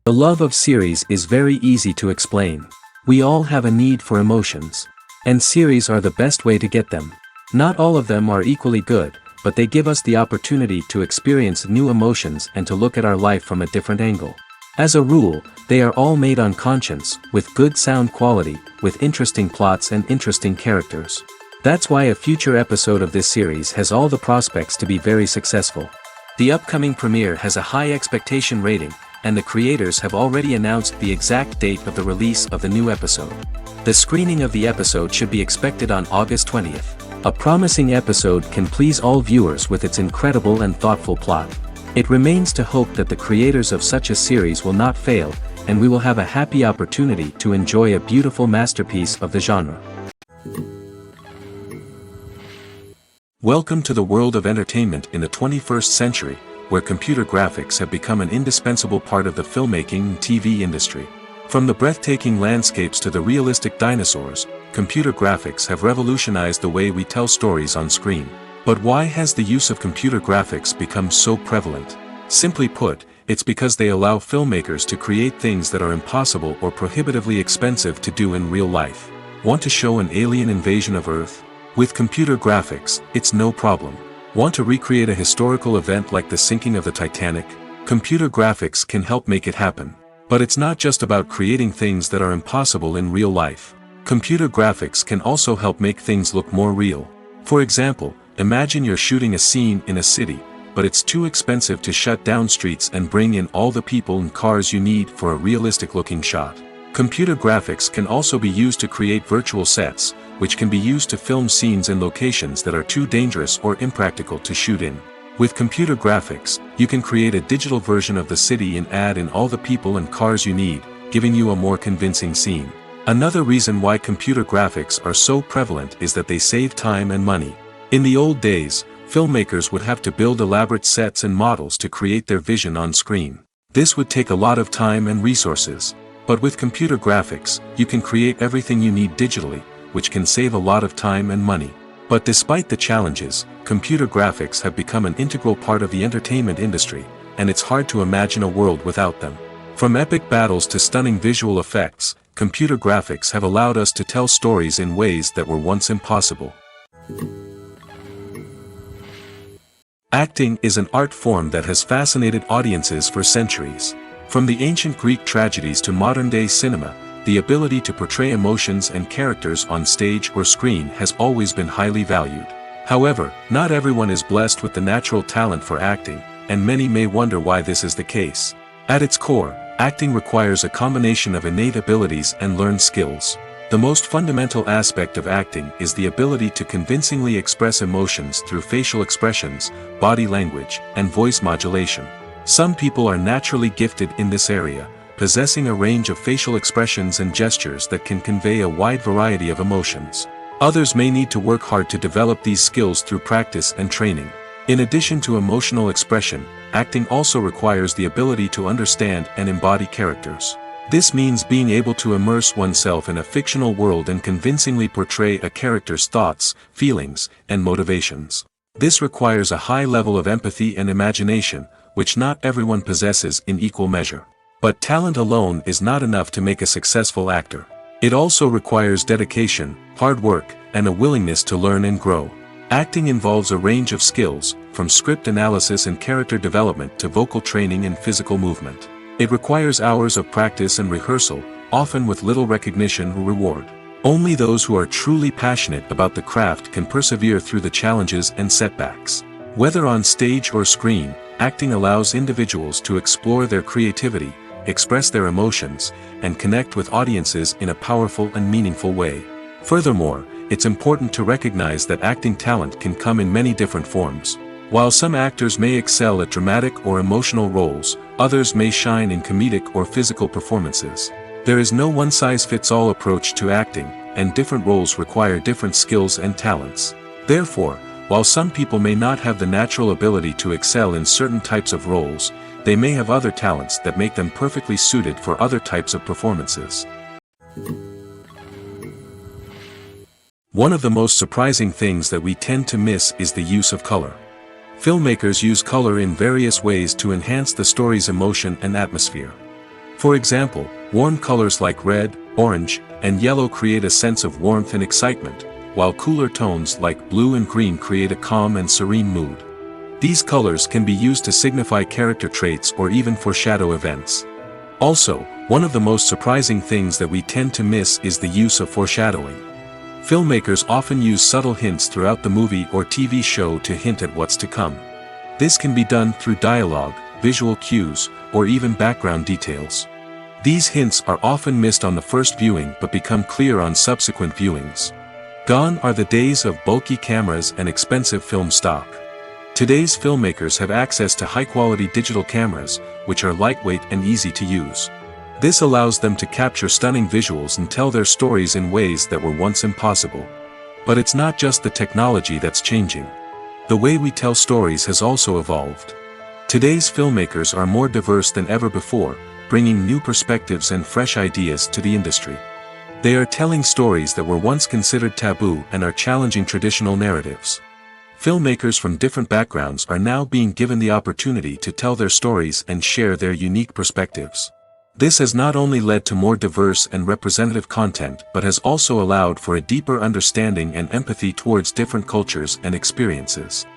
The love of series is very easy to explain. We all have a need for emotions. And series are the best way to get them. Not all of them are equally good, but they give us the opportunity to experience new emotions and to look at our life from a different angle. As a rule, they are all made on conscience, with good sound quality, with interesting plots and interesting characters. That's why a future episode of this series has all the prospects to be very successful. The upcoming premiere has a high expectation rating, and the creators have already announced the exact date of the release of the new episode. The screening of the episode should be expected on August 20th. A promising episode can please all viewers with its incredible and thoughtful plot. It remains to hope that the creators of such a series will not fail, and we will have a happy opportunity to enjoy a beautiful masterpiece of the genre. Welcome to the world of entertainment in the 21st century, where computer graphics have become an indispensable part of the filmmaking and TV industry. From the breathtaking landscapes to the realistic dinosaurs, computer graphics have revolutionized the way we tell stories on screen. But why has the use of computer graphics become so prevalent? Simply put, it's because they allow filmmakers to create things that are impossible or prohibitively expensive to do in real life. Want to show an alien invasion of Earth? With computer graphics, it's no problem. Want to recreate a historical event like the sinking of the Titanic? Computer graphics can help make it happen. But it's not just about creating things that are impossible in real life. Computer graphics can also help make things look more real. For example, imagine you're shooting a scene in a city, but it's too expensive to shut down streets and bring in all the people and cars you need for a realistic-looking shot. Computer graphics can also be used to create virtual sets, which can be used to film scenes in locations that are too dangerous or impractical to shoot in. With computer graphics, you can create a digital version of the city and add in all the people and cars you need, giving you a more convincing scene. Another reason why computer graphics are so prevalent is that they save time and money. In the old days, filmmakers would have to build elaborate sets and models to create their vision on screen. This would take a lot of time and resources. But with computer graphics, you can create everything you need digitally, which can save a lot of time and money. But despite the challenges, computer graphics have become an integral part of the entertainment industry, and it's hard to imagine a world without them. From epic battles to stunning visual effects, computer graphics have allowed us to tell stories in ways that were once impossible. Acting is an art form that has fascinated audiences for centuries. From the ancient Greek tragedies to modern-day cinema, the ability to portray emotions and characters on stage or screen has always been highly valued. However, not everyone is blessed with the natural talent for acting, and many may wonder why this is the case. At its core, acting requires a combination of innate abilities and learned skills. The most fundamental aspect of acting is the ability to convincingly express emotions through facial expressions, body language, and voice modulation. Some people are naturally gifted in this area, possessing a range of facial expressions and gestures that can convey a wide variety of emotions. Others may need to work hard to develop these skills through practice and training. In addition to emotional expression, acting also requires the ability to understand and embody characters. This means being able to immerse oneself in a fictional world and convincingly portray a character's thoughts, feelings, and motivations. This requires a high level of empathy and imagination, which not everyone possesses in equal measure. But talent alone is not enough to make a successful actor. It also requires dedication, hard work, and a willingness to learn and grow. Acting involves a range of skills, from script analysis and character development to vocal training and physical movement. It requires hours of practice and rehearsal, often with little recognition or reward. Only those who are truly passionate about the craft can persevere through the challenges and setbacks. Whether on stage or screen, acting allows individuals to explore their creativity, express their emotions, and connect with audiences in a powerful and meaningful way. Furthermore, it's important to recognize that acting talent can come in many different forms. While some actors may excel at dramatic or emotional roles, others may shine in comedic or physical performances. There is no one-size-fits-all approach to acting, and different roles require different skills and talents. Therefore, while some people may not have the natural ability to excel in certain types of roles, they may have other talents that make them perfectly suited for other types of performances. One of the most surprising things that we tend to miss is the use of color. Filmmakers use color in various ways to enhance the story's emotion and atmosphere. For example, warm colors like red, orange, and yellow create a sense of warmth and excitement, while cooler tones like blue and green create a calm and serene mood. These colors can be used to signify character traits or even foreshadow events. Also, one of the most surprising things that we tend to miss is the use of foreshadowing. Filmmakers often use subtle hints throughout the movie or TV show to hint at what's to come. This can be done through dialogue, visual cues, or even background details. These hints are often missed on the first viewing but become clear on subsequent viewings. Gone are the days of bulky cameras and expensive film stock. Today's filmmakers have access to high-quality digital cameras, which are lightweight and easy to use. This allows them to capture stunning visuals and tell their stories in ways that were once impossible. But it's not just the technology that's changing. The way we tell stories has also evolved. Today's filmmakers are more diverse than ever before, bringing new perspectives and fresh ideas to the industry. They are telling stories that were once considered taboo and are challenging traditional narratives. Filmmakers from different backgrounds are now being given the opportunity to tell their stories and share their unique perspectives. This has not only led to more diverse and representative content but has also allowed for a deeper understanding and empathy towards different cultures and experiences.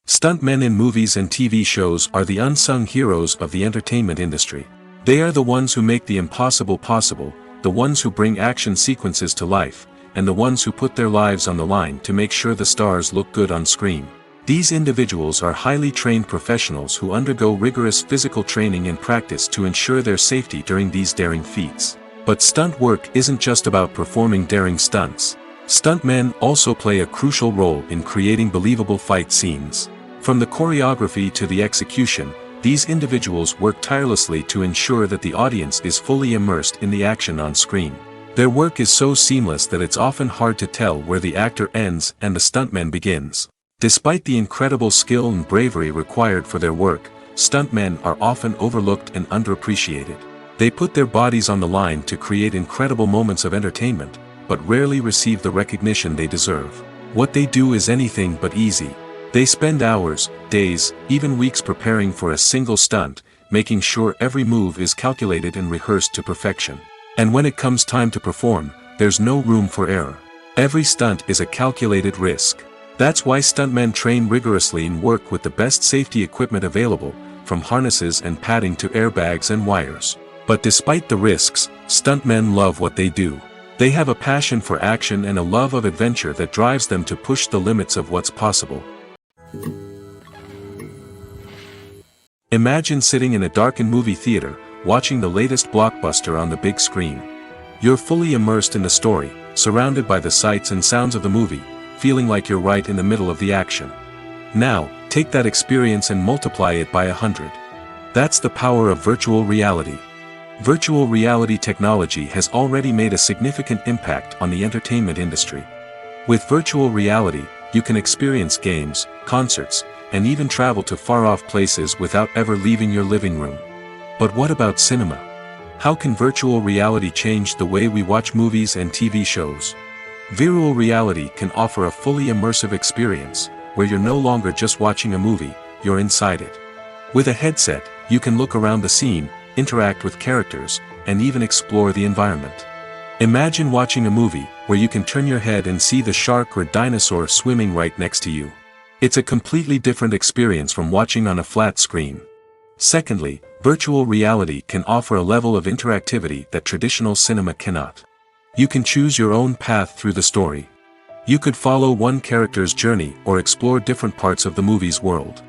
Stuntmen in movies and TV shows are the unsung heroes of the entertainment industry. They are the ones who make the impossible possible, the ones who bring action sequences to life, and the ones who put their lives on the line to make sure the stars look good on screen. These individuals are highly trained professionals who undergo rigorous physical training and practice to ensure their safety during these daring feats. But stunt work isn't just about performing daring stunts. Stuntmen also play a crucial role in creating believable fight scenes. From the choreography to the execution, these individuals work tirelessly to ensure that the audience is fully immersed in the action on screen. Their work is so seamless that it's often hard to tell where the actor ends and the stuntman begins. Despite the incredible skill and bravery required for their work, stuntmen are often overlooked and underappreciated. They put their bodies on the line to create incredible moments of entertainment, but rarely receive the recognition they deserve. What they do is anything but easy. They spend hours, days, even weeks preparing for a single stunt, making sure every move is calculated and rehearsed to perfection. And when it comes time to perform, there's no room for error. Every stunt is a calculated risk. That's why stuntmen train rigorously and work with the best safety equipment available, from harnesses and padding to airbags and wires. But despite the risks, stuntmen love what they do. They have a passion for action and a love of adventure that drives them to push the limits of what's possible. Imagine sitting in a darkened movie theater, watching the latest blockbuster on the big screen. You're fully immersed in the story, surrounded by the sights and sounds of the movie, feeling like you're right in the middle of the action. Now, take that experience and multiply it by 100. That's the power of virtual reality. Virtual reality technology has already made a significant impact on the entertainment industry. With virtual reality, you can experience games, concerts, and even travel to far-off places without ever leaving your living room. But what about cinema? How can virtual reality change the way we watch movies and TV shows? Virtual reality can offer a fully immersive experience, where you're no longer just watching a movie, you're inside it. With a headset, you can look around the scene, interact with characters, and even explore the environment. Imagine watching a movie, where you can turn your head and see the shark or dinosaur swimming right next to you. It's a completely different experience from watching on a flat screen. Secondly, virtual reality can offer a level of interactivity that traditional cinema cannot. You can choose your own path through the story. You could follow one character's journey or explore different parts of the movie's world.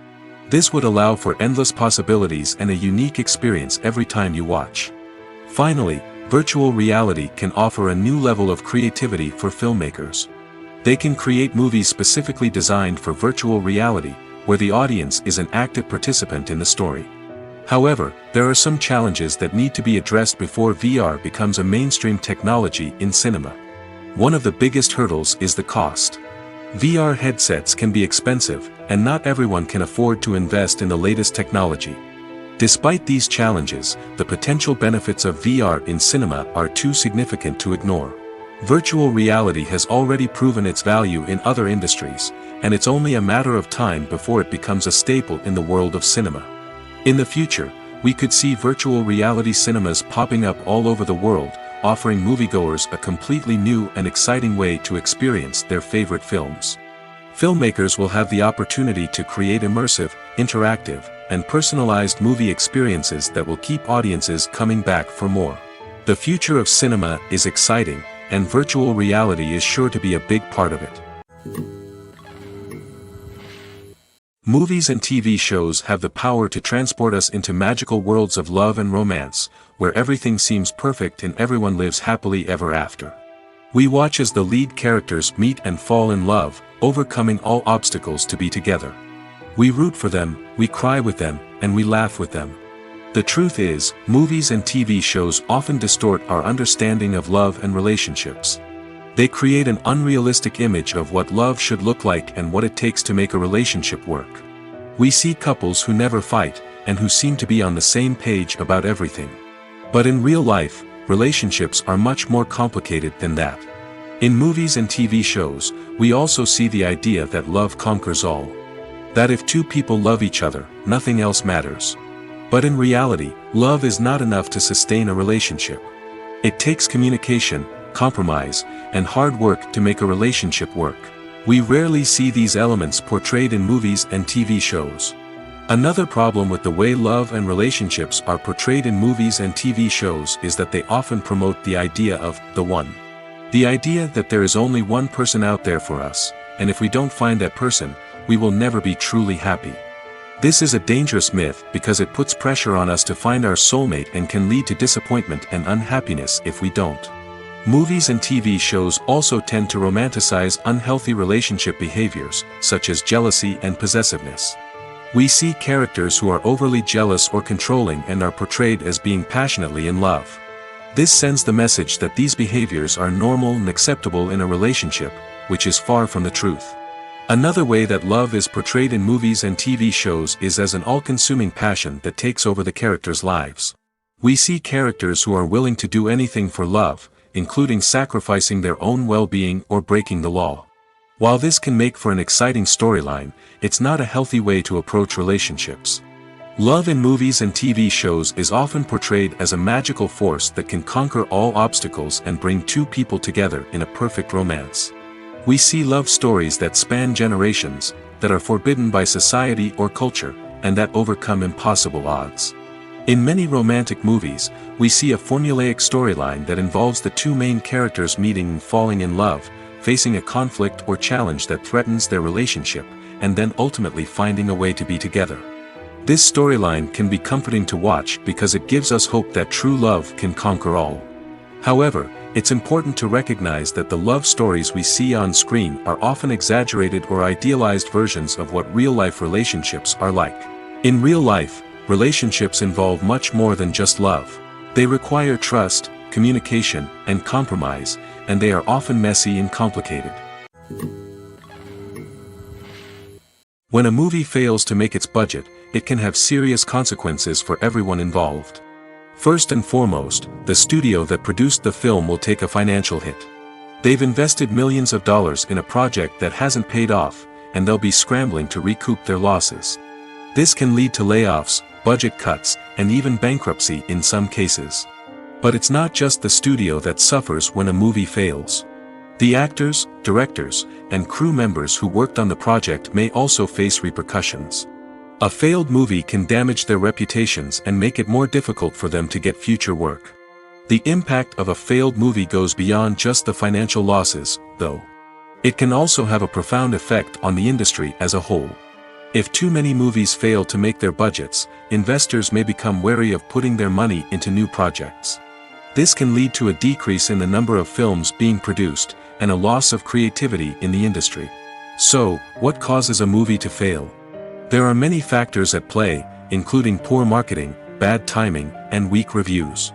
This would allow for endless possibilities and a unique experience every time you watch. Finally, virtual reality can offer a new level of creativity for filmmakers. They can create movies specifically designed for virtual reality, where the audience is an active participant in the story. However, there are some challenges that need to be addressed before VR becomes a mainstream technology in cinema. One of the biggest hurdles is the cost. VR headsets can be expensive, and not everyone can afford to invest in the latest technology. Despite these challenges, the potential benefits of VR in cinema are too significant to ignore. Virtual reality has already proven its value in other industries, and it's only a matter of time before it becomes a staple in the world of cinema. In the future, we could see virtual reality cinemas popping up all over the world, offering moviegoers a completely new and exciting way to experience their favorite films. Filmmakers will have the opportunity to create immersive, interactive, and personalized movie experiences that will keep audiences coming back for more. The future of cinema is exciting, and virtual reality is sure to be a big part of it. Movies and TV shows have the power to transport us into magical worlds of love and romance, where everything seems perfect and everyone lives happily ever after. We watch as the lead characters meet and fall in love, overcoming all obstacles to be together. We root for them, we cry with them, and we laugh with them. The truth is, movies and TV shows often distort our understanding of love and relationships. They create an unrealistic image of what love should look like and what it takes to make a relationship work. We see couples who never fight, and who seem to be on the same page about everything. But in real life, relationships are much more complicated than that. In movies and TV shows, we also see the idea that love conquers all. That if two people love each other, nothing else matters. But in reality, love is not enough to sustain a relationship. It takes communication, compromise, and hard work to make a relationship work. We rarely see these elements portrayed in movies and TV shows. Another problem with the way love and relationships are portrayed in movies and TV shows is that they often promote the idea of the one. The idea that there is only one person out there for us, and if we don't find that person, we will never be truly happy. This is a dangerous myth because it puts pressure on us to find our soulmate and can lead to disappointment and unhappiness if we don't. Movies and TV shows also tend to romanticize unhealthy relationship behaviors, such as jealousy and possessiveness. We see characters who are overly jealous or controlling and are portrayed as being passionately in love. This sends the message that these behaviors are normal and acceptable in a relationship, which is far from the truth. Another way that love is portrayed in movies and TV shows is as an all-consuming passion that takes over the characters' lives. We see characters who are willing to do anything for love, including sacrificing their own well-being or breaking the law. While this can make for an exciting storyline, it's not a healthy way to approach relationships. Love in movies and TV shows is often portrayed as a magical force that can conquer all obstacles and bring two people together in a perfect romance. We see love stories that span generations, that are forbidden by society or culture, and that overcome impossible odds. In many romantic movies, we see a formulaic storyline that involves the two main characters meeting and falling in love, facing a conflict or challenge that threatens their relationship, and then ultimately finding a way to be together. This storyline can be comforting to watch because it gives us hope that true love can conquer all. However, it's important to recognize that the love stories we see on screen are often exaggerated or idealized versions of what real-life relationships are like. In real life, relationships involve much more than just love. They require trust, communication, and compromise, and they are often messy and complicated. When a movie fails to make its budget, it can have serious consequences for everyone involved. First and foremost, the studio that produced the film will take a financial hit. They've invested millions of dollars in a project that hasn't paid off, and they'll be scrambling to recoup their losses. This can lead to layoffs, budget cuts, and even bankruptcy in some cases. But it's not just the studio that suffers when a movie fails. The actors, directors, and crew members who worked on the project may also face repercussions. A failed movie can damage their reputations and make it more difficult for them to get future work. The impact of a failed movie goes beyond just the financial losses, though. It can also have a profound effect on the industry as a whole. If too many movies fail to make their budgets, investors may become wary of putting their money into new projects. This can lead to a decrease in the number of films being produced, and a loss of creativity in the industry. So, what causes a movie to fail? There are many factors at play, including poor marketing, bad timing, and weak reviews.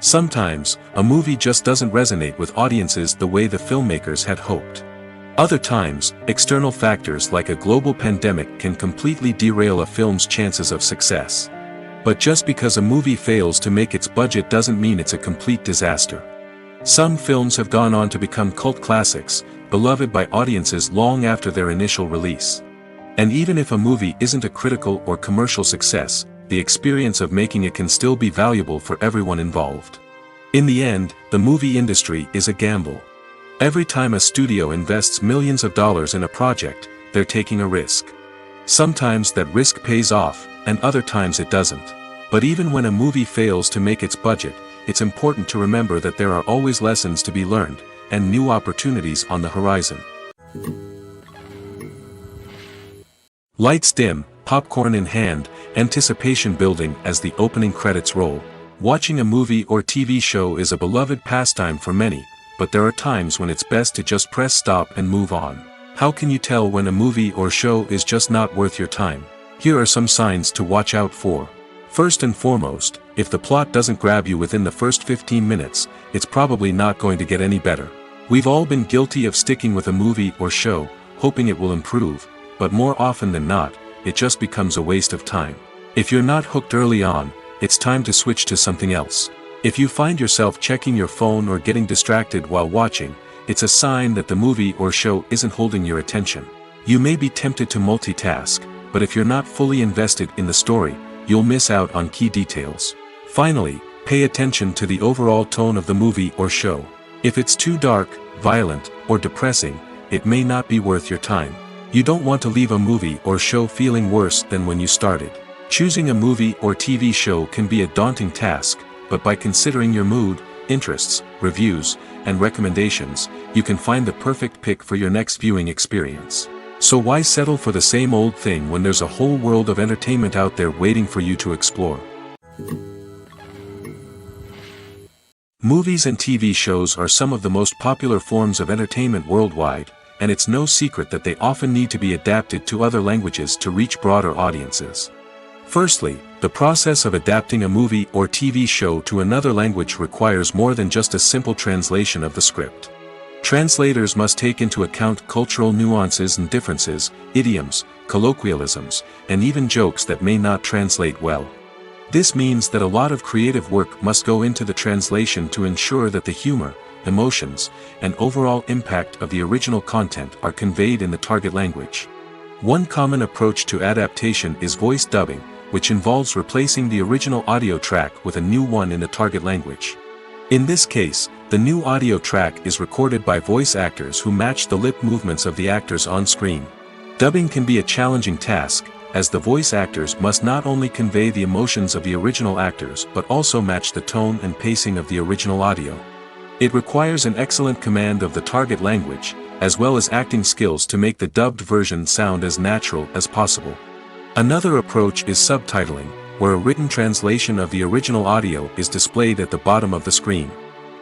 Sometimes, a movie just doesn't resonate with audiences the way the filmmakers had hoped. Other times, external factors like a global pandemic can completely derail a film's chances of success. But just because a movie fails to make its budget doesn't mean it's a complete disaster. Some films have gone on to become cult classics, beloved by audiences long after their initial release. And even if a movie isn't a critical or commercial success, the experience of making it can still be valuable for everyone involved. In the end, the movie industry is a gamble. Every time a studio invests millions of dollars in a project, they're taking a risk. Sometimes that risk pays off, and other times it doesn't. But even when a movie fails to make its budget, it's important to remember that there are always lessons to be learned, and new opportunities on the horizon. Lights dim, popcorn in hand, anticipation building as the opening credits roll. Watching a movie or TV show is a beloved pastime for many, but there are times when it's best to just press stop and move on. How can you tell when a movie or show is just not worth your time? Here are some signs to watch out for. First and foremost, if the plot doesn't grab you within the first 15 minutes, it's probably not going to get any better. We've all been guilty of sticking with a movie or show, hoping it will improve, but more often than not, it just becomes a waste of time. If you're not hooked early on, it's time to switch to something else. If you find yourself checking your phone or getting distracted while watching, it's a sign that the movie or show isn't holding your attention. You may be tempted to multitask, but if you're not fully invested in the story, you'll miss out on key details. Finally, pay attention to the overall tone of the movie or show. If it's too dark, violent, or depressing, it may not be worth your time. You don't want to leave a movie or show feeling worse than when you started. Choosing a movie or TV show can be a daunting task, but by considering your mood, interests, reviews, and recommendations, you can find the perfect pick for your next viewing experience. So why settle for the same old thing when there's a whole world of entertainment out there waiting for you to explore? Movies and TV shows are some of the most popular forms of entertainment worldwide, and it's no secret that they often need to be adapted to other languages to reach broader audiences. Firstly, the process of adapting a movie or TV show to another language requires more than just a simple translation of the script. Translators must take into account cultural nuances and differences, idioms, colloquialisms, and even jokes that may not translate well. This means that a lot of creative work must go into the translation to ensure that the humor, emotions, and overall impact of the original content are conveyed in the target language. One common approach to adaptation is voice dubbing, which involves replacing the original audio track with a new one in the target language. In this case, the new audio track is recorded by voice actors who match the lip movements of the actors on screen. Dubbing can be a challenging task, as the voice actors must not only convey the emotions of the original actors but also match the tone and pacing of the original audio. It requires an excellent command of the target language, as well as acting skills to make the dubbed version sound as natural as possible. Another approach is subtitling, where a written translation of the original audio is displayed at the bottom of the screen.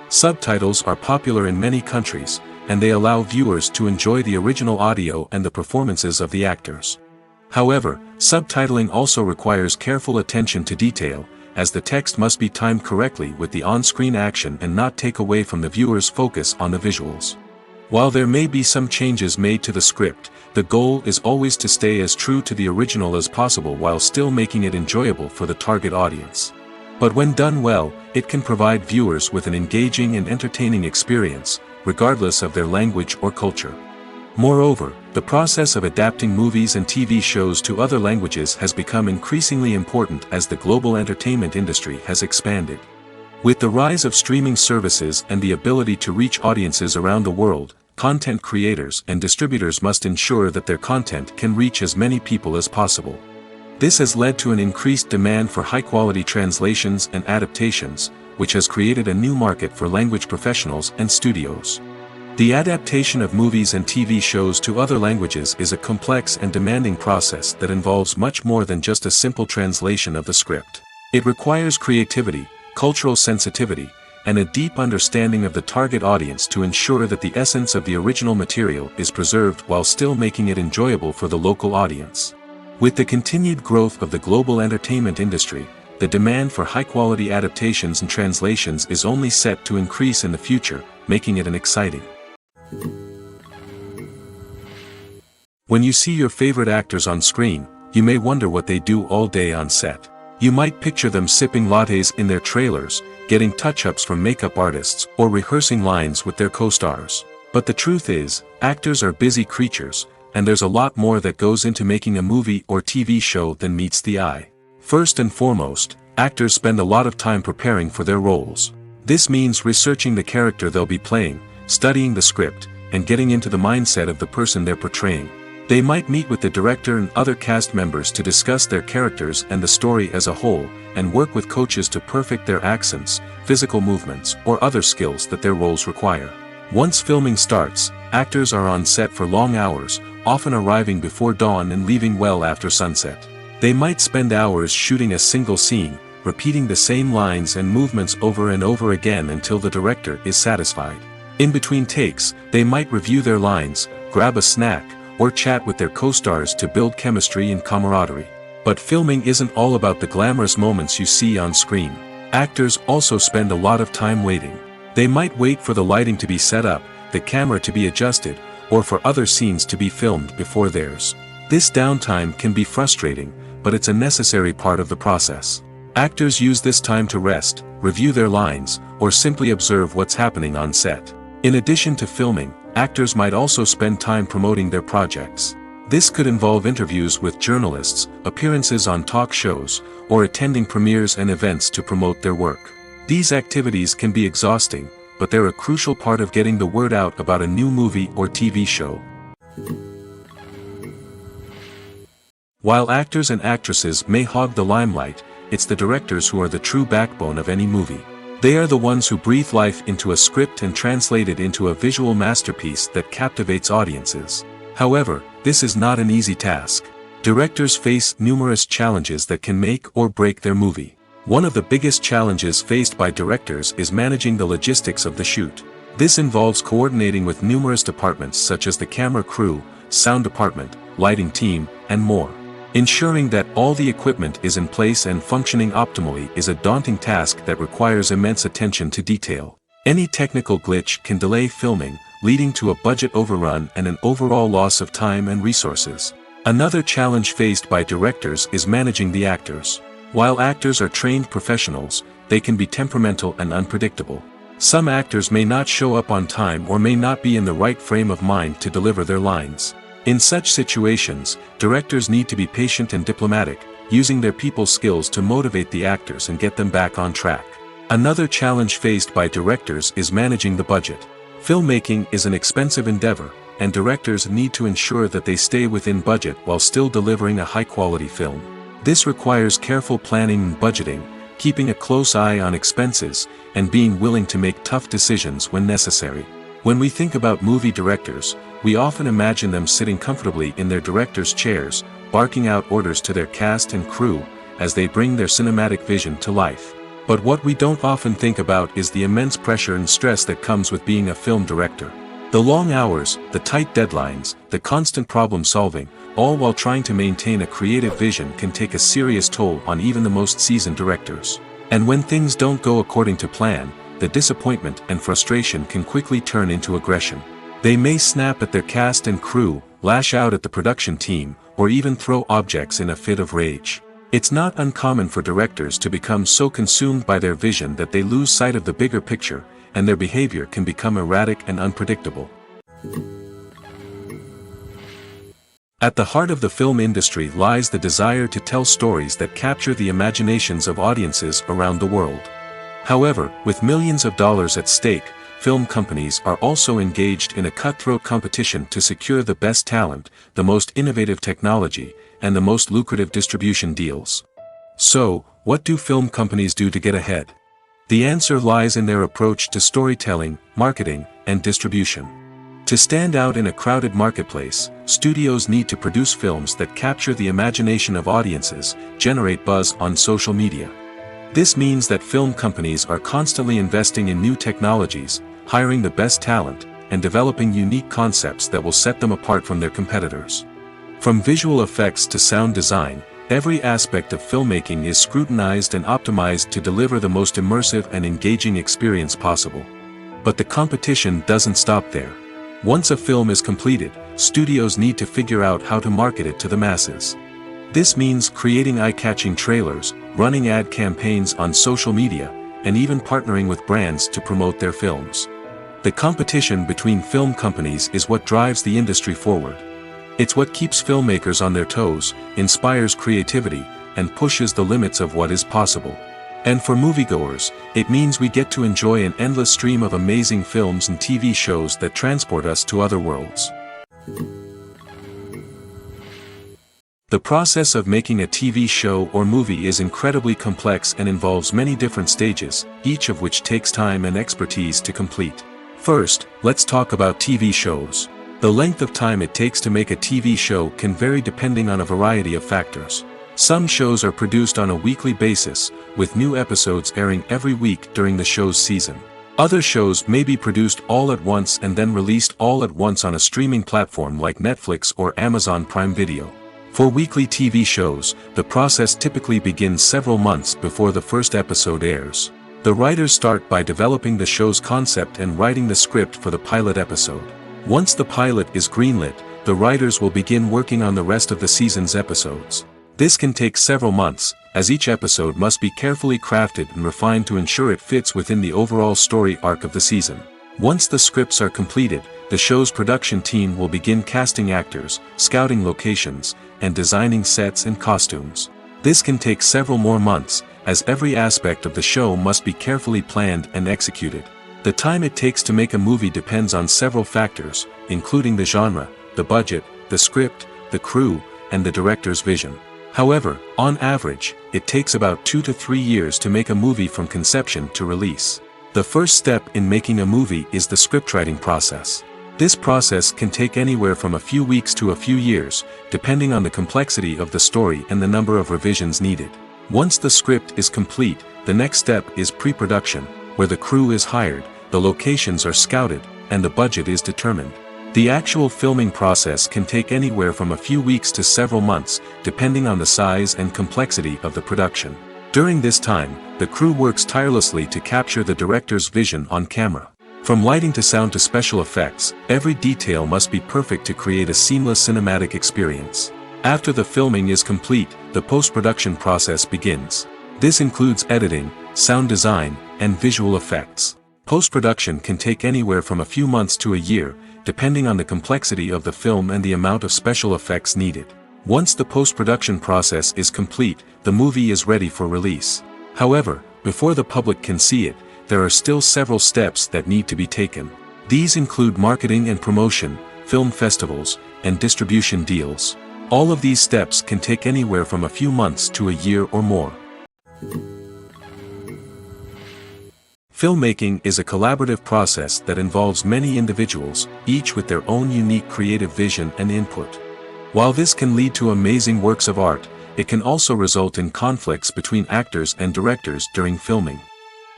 Subtitles are popular in many countries, and they allow viewers to enjoy the original audio and the performances of the actors. However, subtitling also requires careful attention to detail, as the text must be timed correctly with the on-screen action and not take away from the viewer's focus on the visuals. While there may be some changes made to the script, the goal is always to stay as true to the original as possible while still making it enjoyable for the target audience. But when done well, it can provide viewers with an engaging and entertaining experience, regardless of their language or culture. Moreover, the process of adapting movies and TV shows to other languages has become increasingly important as the global entertainment industry has expanded. With the rise of streaming services and the ability to reach audiences around the world, content creators and distributors must ensure that their content can reach as many people as possible. This has led to an increased demand for high-quality translations and adaptations, which has created a new market for language professionals and studios. The adaptation of movies and TV shows to other languages is a complex and demanding process that involves much more than just a simple translation of the script. It requires creativity, cultural sensitivity, and a deep understanding of the target audience to ensure that the essence of the original material is preserved while still making it enjoyable for the local audience. With the continued growth of the global entertainment industry, the demand for high-quality adaptations and translations is only set to increase in the future, making it an exciting. When you see your favorite actors on screen, you may wonder what they do all day on set. You might picture them sipping lattes in their trailers, getting touch-ups from makeup artists, or rehearsing lines with their co-stars. But the truth is, actors are busy creatures, and there's a lot more that goes into making a movie or TV show than meets the eye. First and foremost, actors spend a lot of time preparing for their roles. This means researching the character they'll be playing, studying the script, and getting into the mindset of the person they're portraying. They might meet with the director and other cast members to discuss their characters and the story as a whole, and work with coaches to perfect their accents, physical movements, or other skills that their roles require. Once filming starts, actors are on set for long hours, often arriving before dawn and leaving well after sunset. They might spend hours shooting a single scene, repeating the same lines and movements over and over again until the director is satisfied. In between takes, they might review their lines, grab a snack, or chat with their co-stars to build chemistry and camaraderie. But filming isn't all about the glamorous moments you see on screen. Actors also spend a lot of time waiting. They might wait for the lighting to be set up, the camera to be adjusted, or for other scenes to be filmed before theirs. This downtime can be frustrating, but it's a necessary part of the process. Actors use this time to rest, review their lines, or simply observe what's happening on set. In addition to filming, actors might also spend time promoting their projects. This could involve interviews with journalists, appearances on talk shows, or attending premieres and events to promote their work. These activities can be exhausting, but they're a crucial part of getting the word out about a new movie or TV show. While actors and actresses may hog the limelight, it's the directors who are the true backbone of any movie. They are the ones who breathe life into a script and translate it into a visual masterpiece that captivates audiences. However, this is not an easy task. Directors face numerous challenges that can make or break their movie. One of the biggest challenges faced by directors is managing the logistics of the shoot. This involves coordinating with numerous departments such as the camera crew, sound department, lighting team, and more. Ensuring that all the equipment is in place and functioning optimally is a daunting task that requires immense attention to detail. Any technical glitch can delay filming, leading to a budget overrun and an overall loss of time and resources. Another challenge faced by directors is managing the actors. While actors are trained professionals, they can be temperamental and unpredictable. Some actors may not show up on time or may not be in the right frame of mind to deliver their lines. In such situations, directors need to be patient and diplomatic, using their people skills to motivate the actors and get them back on track. Another challenge faced by directors is managing the budget. Filmmaking is an expensive endeavor, and directors need to ensure that they stay within budget while still delivering a high-quality film. This requires careful planning and budgeting, keeping a close eye on expenses, and being willing to make tough decisions when necessary. When we think about movie directors, we often imagine them sitting comfortably in their director's chairs, barking out orders to their cast and crew, as they bring their cinematic vision to life. But what we don't often think about is the immense pressure and stress that comes with being a film director. The long hours, the tight deadlines, the constant problem solving, all while trying to maintain a creative vision can take a serious toll on even the most seasoned directors. And when things don't go according to plan, the disappointment and frustration can quickly turn into aggression. They may snap at their cast and crew, lash out at the production team, or even throw objects in a fit of rage. It's not uncommon for directors to become so consumed by their vision that they lose sight of the bigger picture, and their behavior can become erratic and unpredictable. At the heart of the film industry lies the desire to tell stories that capture the imaginations of audiences around the world. However, with millions of dollars at stake, film companies are also engaged in a cutthroat competition to secure the best talent, the most innovative technology, and the most lucrative distribution deals. So, what do film companies do to get ahead? The answer lies in their approach to storytelling, marketing, and distribution. To stand out in a crowded marketplace, studios need to produce films that capture the imagination of audiences, generate buzz on social media. This means that film companies are constantly investing in new technologies, hiring the best talent, and developing unique concepts that will set them apart from their competitors. From visual effects to sound design, every aspect of filmmaking is scrutinized and optimized to deliver the most immersive and engaging experience possible. But the competition doesn't stop there. Once a film is completed, studios need to figure out how to market it to the masses. This means creating eye-catching trailers, running ad campaigns on social media, and even partnering with brands to promote their films. The competition between film companies is what drives the industry forward. It's what keeps filmmakers on their toes, inspires creativity, and pushes the limits of what is possible. And for moviegoers, it means we get to enjoy an endless stream of amazing films and TV shows that transport us to other worlds. The process of making a TV show or movie is incredibly complex and involves many different stages, each of which takes time and expertise to complete. First, let's talk about TV shows. The length of time it takes to make a TV show can vary depending on a variety of factors. Some shows are produced on a weekly basis, with new episodes airing every week during the show's season. Other shows may be produced all at once and then released all at once on a streaming platform like Netflix or Amazon Prime Video. For weekly TV shows, the process typically begins several months before the first episode airs. The writers start by developing the show's concept and writing the script for the pilot episode. Once the pilot is greenlit, the writers will begin working on the rest of the season's episodes. This can take several months, as each episode must be carefully crafted and refined to ensure it fits within the overall story arc of the season. Once the scripts are completed, the show's production team will begin casting actors, scouting locations, and designing sets and costumes. This can take several more months, as every aspect of the show must be carefully planned and executed. The time it takes to make a movie depends on several factors, including the genre, the budget, the script, the crew, and the director's vision. However, on average, it takes about 2 to 3 years to make a movie from conception to release. The first step in making a movie is the scriptwriting process. This process can take anywhere from a few weeks to a few years, depending on the complexity of the story and the number of revisions needed. Once the script is complete, the next step is pre-production, where the crew is hired, the locations are scouted, and the budget is determined. The actual filming process can take anywhere from a few weeks to several months, depending on the size and complexity of the production. During this time, the crew works tirelessly to capture the director's vision on camera. From lighting to sound to special effects, every detail must be perfect to create a seamless cinematic experience. After the filming is complete, the post-production process begins. This includes editing, sound design, and visual effects. Post-production can take anywhere from a few months to a year, depending on the complexity of the film and the amount of special effects needed. Once the post-production process is complete, the movie is ready for release. However, before the public can see it, there are still several steps that need to be taken. These include marketing and promotion, film festivals, and distribution deals. All of these steps can take anywhere from a few months to a year or more. Filmmaking is a collaborative process that involves many individuals, each with their own unique creative vision and input. While this can lead to amazing works of art, it can also result in conflicts between actors and directors during filming.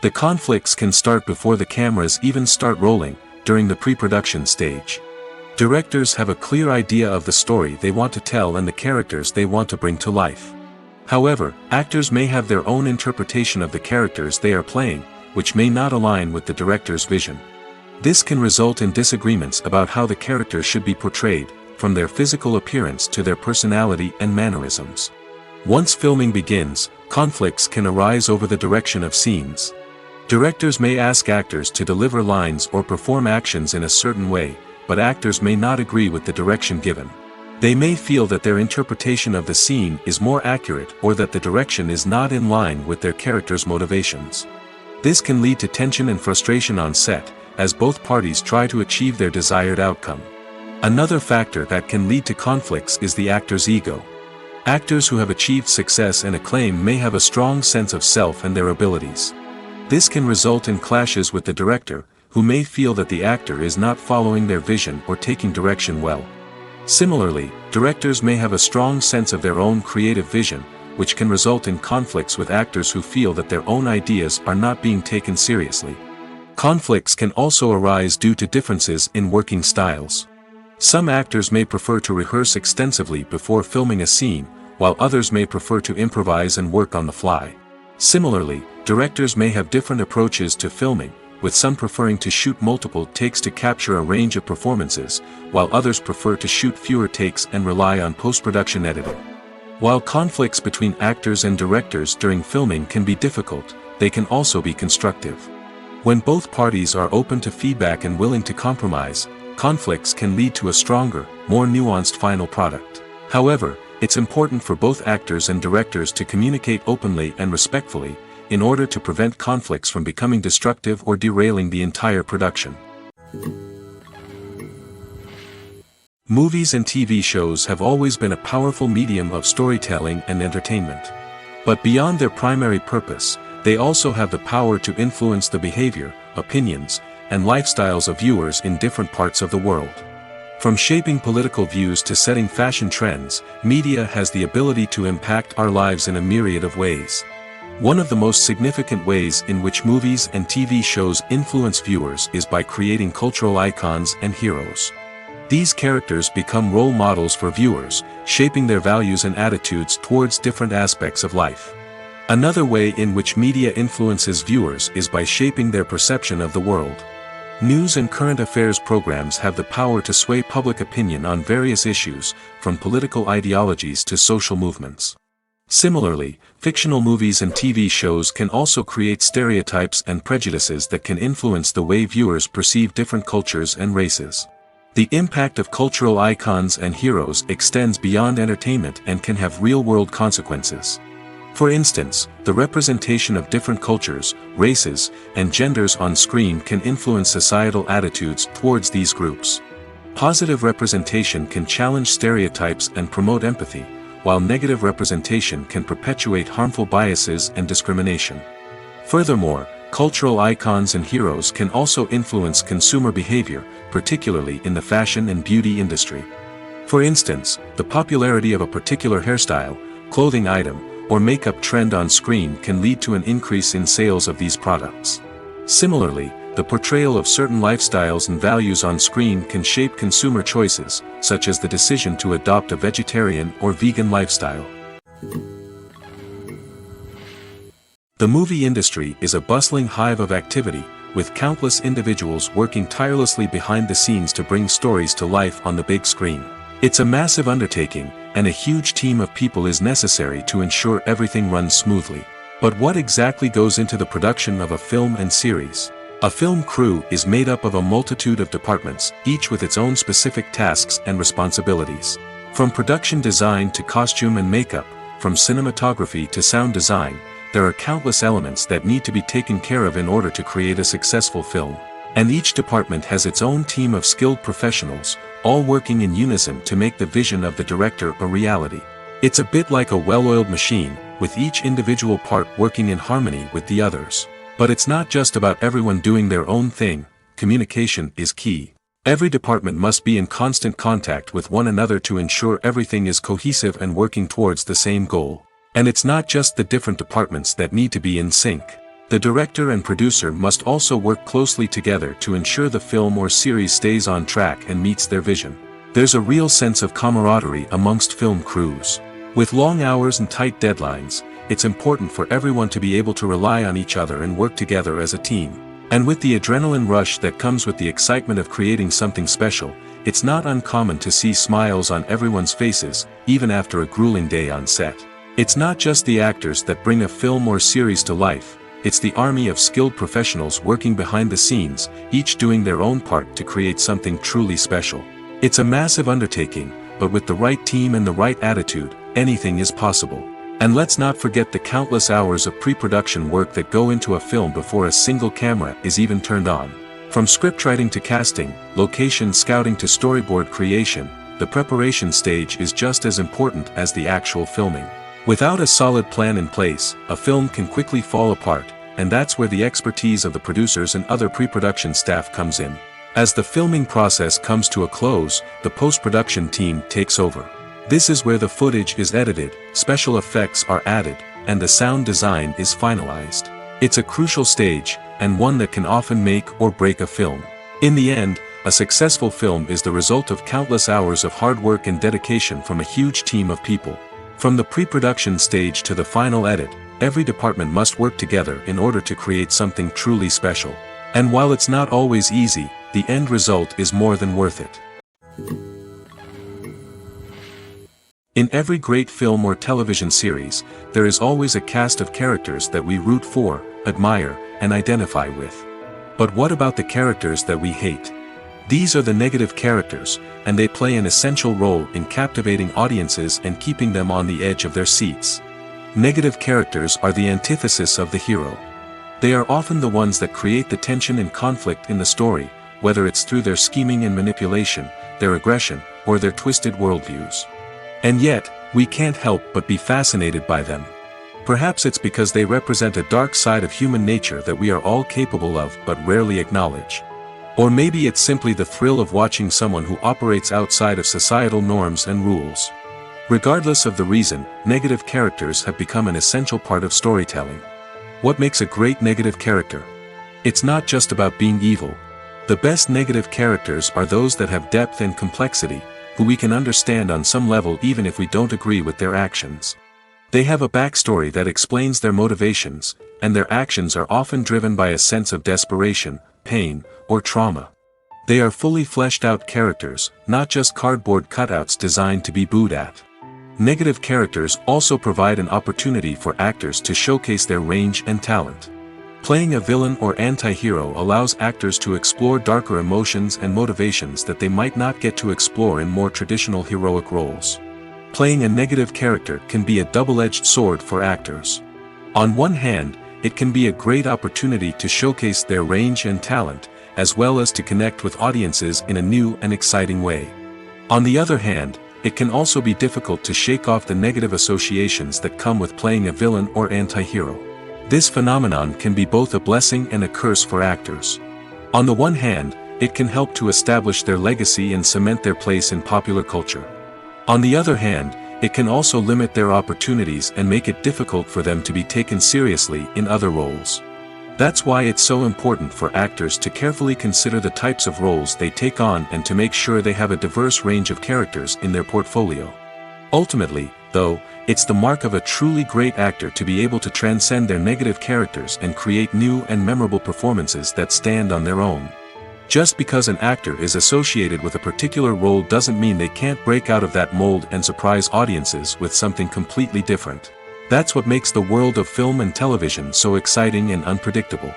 The conflicts can start before the cameras even start rolling, during the pre-production stage. Directors have a clear idea of the story they want to tell and the characters they want to bring to life. However, actors may have their own interpretation of the characters they are playing, which may not align with the director's vision. This can result in disagreements about how the characters should be portrayed, from their physical appearance to their personality and mannerisms. Once filming begins, conflicts can arise over the direction of scenes. Directors may ask actors to deliver lines or perform actions in a certain way, but actors may not agree with the direction given. They may feel that their interpretation of the scene is more accurate or that the direction is not in line with their character's motivations. This can lead to tension and frustration on set, as both parties try to achieve their desired outcome. Another factor that can lead to conflicts is the actor's ego. Actors who have achieved success and acclaim may have a strong sense of self and their abilities. This can result in clashes with the director, who may feel that the actor is not following their vision or taking direction well. Similarly, directors may have a strong sense of their own creative vision, which can result in conflicts with actors who feel that their own ideas are not being taken seriously. Conflicts can also arise due to differences in working styles. Some actors may prefer to rehearse extensively before filming a scene, while others may prefer to improvise and work on the fly. Similarly, directors may have different approaches to filming, with some preferring to shoot multiple takes to capture a range of performances, while others prefer to shoot fewer takes and rely on post-production editing. While conflicts between actors and directors during filming can be difficult, they can also be constructive. When both parties are open to feedback and willing to compromise, conflicts can lead to a stronger, more nuanced final product. However, it's important for both actors and directors to communicate openly and respectfully, in order to prevent conflicts from becoming destructive or derailing the entire production. Movies and TV shows have always been a powerful medium of storytelling and entertainment. But beyond their primary purpose, they also have the power to influence the behavior, opinions, and lifestyles of viewers in different parts of the world. From shaping political views to setting fashion trends, media has the ability to impact our lives in a myriad of ways. One of the most significant ways in which movies and TV shows influence viewers is by creating cultural icons and heroes. These characters become role models for viewers, shaping their values and attitudes towards different aspects of life. Another way in which media influences viewers is by shaping their perception of the world. News and current affairs programs have the power to sway public opinion on various issues, from political ideologies to social movements. Similarly, fictional movies and TV shows can also create stereotypes and prejudices that can influence the way viewers perceive different cultures and races. The impact of cultural icons and heroes extends beyond entertainment and can have real-world consequences. For instance, the representation of different cultures, races, and genders on screen can influence societal attitudes towards these groups. Positive representation can challenge stereotypes and promote empathy, while negative representation can perpetuate harmful biases and discrimination. Furthermore, cultural icons and heroes can also influence consumer behavior, particularly in the fashion and beauty industry. For instance, the popularity of a particular hairstyle, clothing item, or makeup trend on screen can lead to an increase in sales of these products. Similarly, the portrayal of certain lifestyles and values on screen can shape consumer choices, such as the decision to adopt a vegetarian or vegan lifestyle. The movie industry is a bustling hive of activity, with countless individuals working tirelessly behind the scenes to bring stories to life on the big screen. It's a massive undertaking, and a huge team of people is necessary to ensure everything runs smoothly. But what exactly goes into the production of a film and series? A film crew is made up of a multitude of departments, each with its own specific tasks and responsibilities. From production design to costume and makeup, from cinematography to sound design, there are countless elements that need to be taken care of in order to create a successful film. And each department has its own team of skilled professionals, all working in unison to make the vision of the director a reality. It's a bit like a well-oiled machine, with each individual part working in harmony with the others. But it's not just about everyone doing their own thing. Communication is key. Every department must be in constant contact with one another to ensure everything is cohesive and working towards the same goal. And it's not just the different departments that need to be in sync. The director and producer must also work closely together to ensure the film or series stays on track and meets their vision. There's a real sense of camaraderie amongst film crews. With long hours and tight deadlines, it's important for everyone to be able to rely on each other and work together as a team. And with the adrenaline rush that comes with the excitement of creating something special, it's not uncommon to see smiles on everyone's faces, even after a grueling day on set. It's not just the actors that bring a film or series to life. It's the army of skilled professionals working behind the scenes, each doing their own part to create something truly special. It's a massive undertaking, but with the right team and the right attitude, anything is possible. And let's not forget the countless hours of pre-production work that go into a film before a single camera is even turned on. From scriptwriting to casting, location scouting to storyboard creation, the preparation stage is just as important as the actual filming. Without a solid plan in place, a film can quickly fall apart, and that's where the expertise of the producers and other pre-production staff comes in. As the filming process comes to a close, the post-production team takes over. This is where the footage is edited, special effects are added, and the sound design is finalized. It's a crucial stage, and one that can often make or break a film. In the end, a successful film is the result of countless hours of hard work and dedication from a huge team of people. From the pre-production stage to the final edit, every department must work together in order to create something truly special. And while it's not always easy, the end result is more than worth it. In every great film or television series, there is always a cast of characters that we root for, admire, and identify with. But what about the characters that we hate? These are the negative characters, and they play an essential role in captivating audiences and keeping them on the edge of their seats. Negative characters are the antithesis of the hero. They are often the ones that create the tension and conflict in the story, whether it's through their scheming and manipulation, their aggression, or their twisted worldviews. And yet, we can't help but be fascinated by them. Perhaps it's because they represent a dark side of human nature that we are all capable of but rarely acknowledge. Or maybe it's simply the thrill of watching someone who operates outside of societal norms and rules. Regardless of the reason, negative characters have become an essential part of storytelling. What makes a great negative character? It's not just about being evil. The best negative characters are those that have depth and complexity, who we can understand on some level even if we don't agree with their actions. They have a backstory that explains their motivations, and their actions are often driven by a sense of desperation, pain, or trauma. They are fully fleshed out characters, not just cardboard cutouts designed to be booed at. Negative characters also provide an opportunity for actors to showcase their range and talent. Playing a villain or anti-hero allows actors to explore darker emotions and motivations that they might not get to explore in more traditional heroic roles. Playing a negative character can be a double-edged sword for actors. On one hand, it can be a great opportunity to showcase their range and talent, as well as to connect with audiences in a new and exciting way. On the other hand, it can also be difficult to shake off the negative associations that come with playing a villain or anti-hero. This phenomenon can be both a blessing and a curse for actors. On the one hand, it can help to establish their legacy and cement their place in popular culture. On the other hand, it can also limit their opportunities and make it difficult for them to be taken seriously in other roles. That's why it's so important for actors to carefully consider the types of roles they take on and to make sure they have a diverse range of characters in their portfolio. Ultimately, though, it's the mark of a truly great actor to be able to transcend their negative characters and create new and memorable performances that stand on their own. Just because an actor is associated with a particular role doesn't mean they can't break out of that mold and surprise audiences with something completely different. That's what makes the world of film and television so exciting and unpredictable.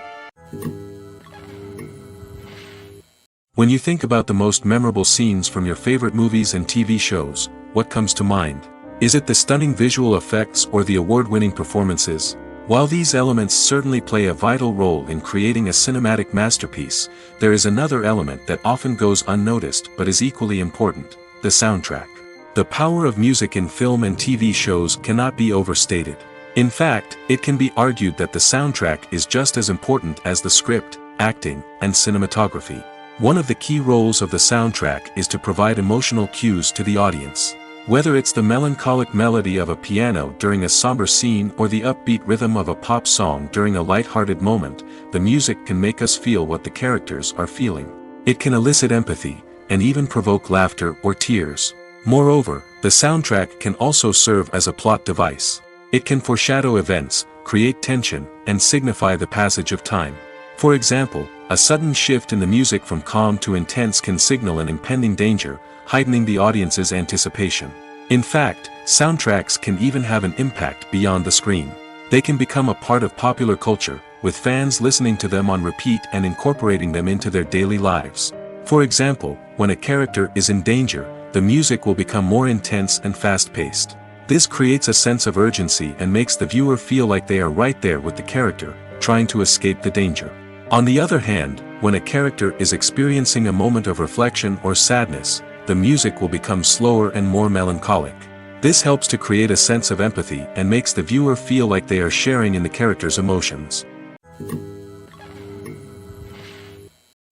When you think about the most memorable scenes from your favorite movies and TV shows, what comes to mind? Is it the stunning visual effects or the award-winning performances? While these elements certainly play a vital role in creating a cinematic masterpiece, there is another element that often goes unnoticed but is equally important: the soundtrack. The power of music in film and TV shows cannot be overstated. In fact, it can be argued that the soundtrack is just as important as the script, acting, and cinematography. One of the key roles of the soundtrack is to provide emotional cues to the audience. Whether it's the melancholic melody of a piano during a somber scene or the upbeat rhythm of a pop song during a light-hearted moment, the music can make us feel what the characters are feeling. It can elicit empathy, and even provoke laughter or tears. Moreover, the soundtrack can also serve as a plot device. It can foreshadow events, create tension, and signify the passage of time. For example, a sudden shift in the music from calm to intense can signal an impending danger, heightening the audience's anticipation. In fact, soundtracks can even have an impact beyond the screen. They can become a part of popular culture, with fans listening to them on repeat and incorporating them into their daily lives. For example, when a character is in danger, the music will become more intense and fast-paced. This creates a sense of urgency and makes the viewer feel like they are right there with the character, trying to escape the danger. On the other hand, when a character is experiencing a moment of reflection or sadness, the music will become slower and more melancholic. This helps to create a sense of empathy and makes the viewer feel like they are sharing in the character's emotions.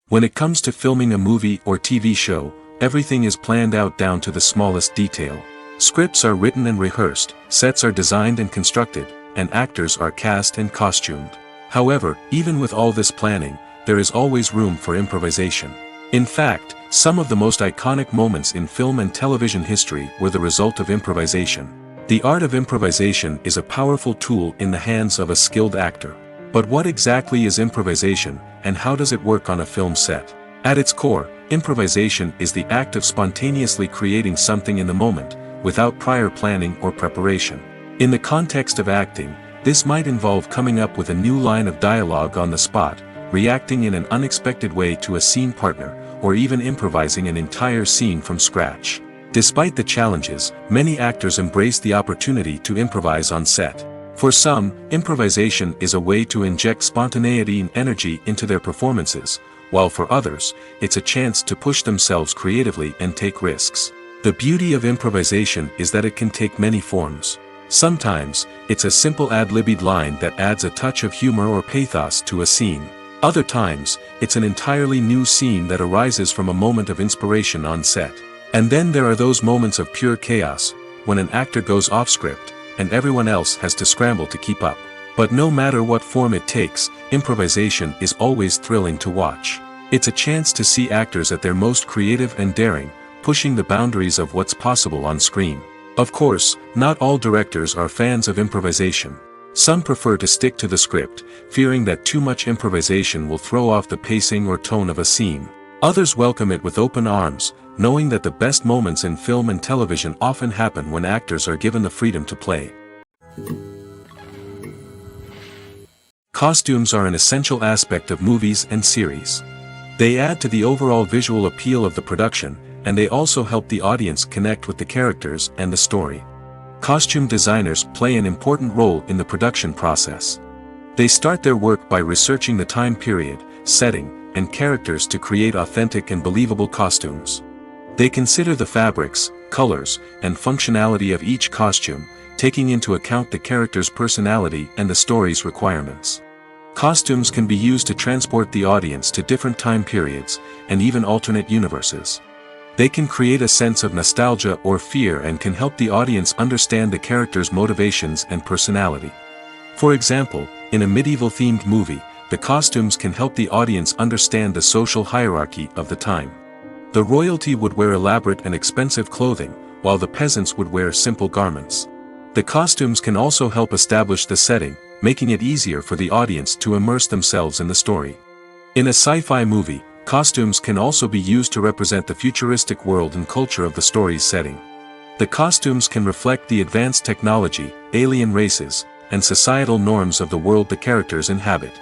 When it comes to filming a movie or TV show, everything is planned out down to the smallest detail. Scripts are written and rehearsed, sets are designed and constructed, and actors are cast and costumed. However, even with all this planning, there is always room for improvisation. In fact, some of the most iconic moments in film and television history were the result of improvisation. The art of improvisation is a powerful tool in the hands of a skilled actor. But what exactly is improvisation, and how does it work on a film set? At its core, improvisation is the act of spontaneously creating something in the moment, without prior planning or preparation. In the context of acting, this might involve coming up with a new line of dialogue on the spot, reacting in an unexpected way to a scene partner, or even improvising an entire scene from scratch. Despite the challenges, many actors embrace the opportunity to improvise on set. For some, improvisation is a way to inject spontaneity and energy into their performances, while for others, it's a chance to push themselves creatively and take risks. The beauty of improvisation is that it can take many forms. Sometimes, it's a simple ad-libbed line that adds a touch of humor or pathos to a scene. Other times, it's an entirely new scene that arises from a moment of inspiration on set. And then there are those moments of pure chaos, when an actor goes off script, and everyone else has to scramble to keep up. But no matter what form it takes, improvisation is always thrilling to watch. It's a chance to see actors at their most creative and daring, pushing the boundaries of what's possible on screen. Of course, not all directors are fans of improvisation. Some prefer to stick to the script, fearing that too much improvisation will throw off the pacing or tone of a scene. Others welcome it with open arms, knowing that the best moments in film and television often happen when actors are given the freedom to play. Costumes are an essential aspect of movies and series. They add to the overall visual appeal of the production, and they also help the audience connect with the characters and the story. Costume designers play an important role in the production process. They start their work by researching the time period, setting, and characters to create authentic and believable costumes. They consider the fabrics, colors, and functionality of each costume, taking into account the character's personality and the story's requirements. Costumes can be used to transport the audience to different time periods, and even alternate universes. They can create a sense of nostalgia or fear and can help the audience understand the character's motivations and personality. For example, in a medieval-themed movie, the costumes can help the audience understand the social hierarchy of the time. The royalty would wear elaborate and expensive clothing, while the peasants would wear simple garments. The costumes can also help establish the setting, making it easier for the audience to immerse themselves in the story. In a sci-fi movie, costumes can also be used to represent the futuristic world and culture of the story's setting. The costumes can reflect the advanced technology, alien races, and societal norms of the world the characters inhabit.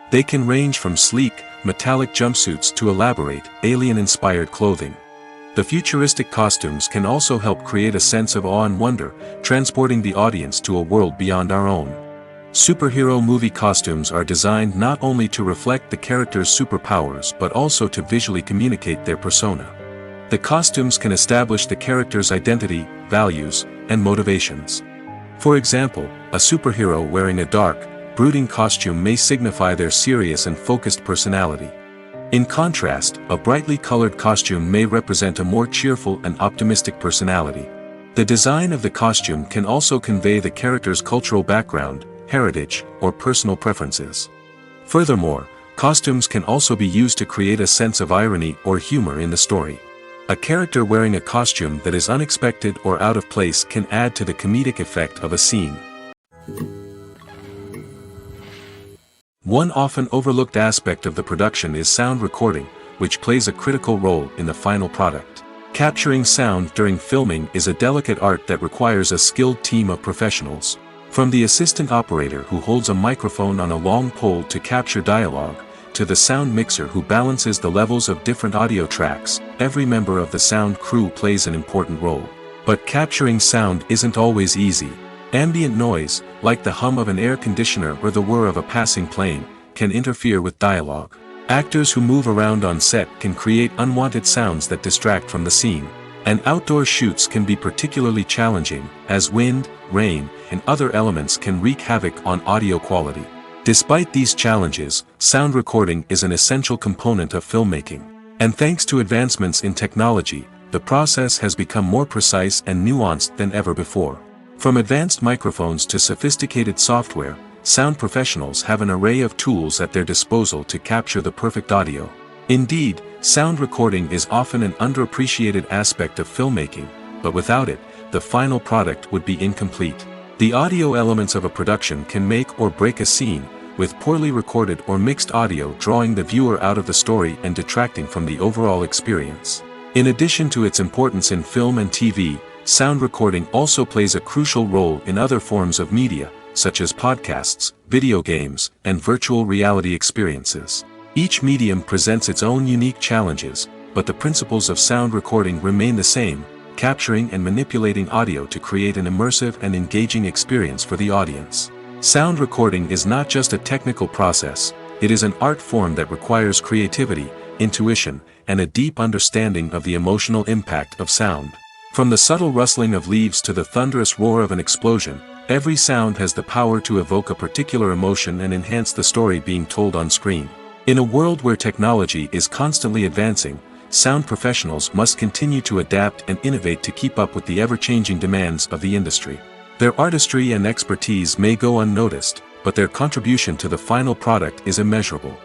They can range from sleek, metallic jumpsuits to elaborate, alien-inspired clothing. The futuristic costumes can also help create a sense of awe and wonder, transporting the audience to a world beyond our own. Superhero movie costumes are designed not only to reflect the character's superpowers but also to visually communicate their persona. The costumes can establish the character's identity, values, and motivations. For example, a superhero wearing a dark, brooding costume may signify their serious and focused personality. In contrast, a brightly colored costume may represent a more cheerful and optimistic personality. The design of the costume can also convey the character's cultural background, heritage, or personal preferences. Furthermore, costumes can also be used to create a sense of irony or humor in the story. A character wearing a costume that is unexpected or out of place can add to the comedic effect of a scene. One often overlooked aspect of the production is sound recording, which plays a critical role in the final product. Capturing sound during filming is a delicate art that requires a skilled team of professionals. From the assistant operator who holds a microphone on a long pole to capture dialogue, to the sound mixer who balances the levels of different audio tracks, every member of the sound crew plays an important role. But capturing sound isn't always easy. Ambient noise, like the hum of an air conditioner or the whir of a passing plane, can interfere with dialogue. Actors who move around on set can create unwanted sounds that distract from the scene. And outdoor shoots can be particularly challenging, as wind, rain, and other elements can wreak havoc on audio quality. Despite these challenges, sound recording is an essential component of filmmaking. And thanks to advancements in technology, the process has become more precise and nuanced than ever before. From advanced microphones to sophisticated software, sound professionals have an array of tools at their disposal to capture the perfect audio. Indeed, sound recording is often an underappreciated aspect of filmmaking, but without it, the final product would be incomplete. The audio elements of a production can make or break a scene, with poorly recorded or mixed audio drawing the viewer out of the story and detracting from the overall experience. In addition to its importance in film and TV, sound recording also plays a crucial role in other forms of media, such as podcasts, video games, and virtual reality experiences. Each medium presents its own unique challenges, but the principles of sound recording remain the same, capturing and manipulating audio to create an immersive and engaging experience for the audience. Sound recording is not just a technical process, it is an art form that requires creativity, intuition, and a deep understanding of the emotional impact of sound. From the subtle rustling of leaves to the thunderous roar of an explosion, every sound has the power to evoke a particular emotion and enhance the story being told on screen. In a world where technology is constantly advancing, sound professionals must continue to adapt and innovate to keep up with the ever-changing demands of the industry. Their artistry and expertise may go unnoticed, but their contribution to the final product is immeasurable.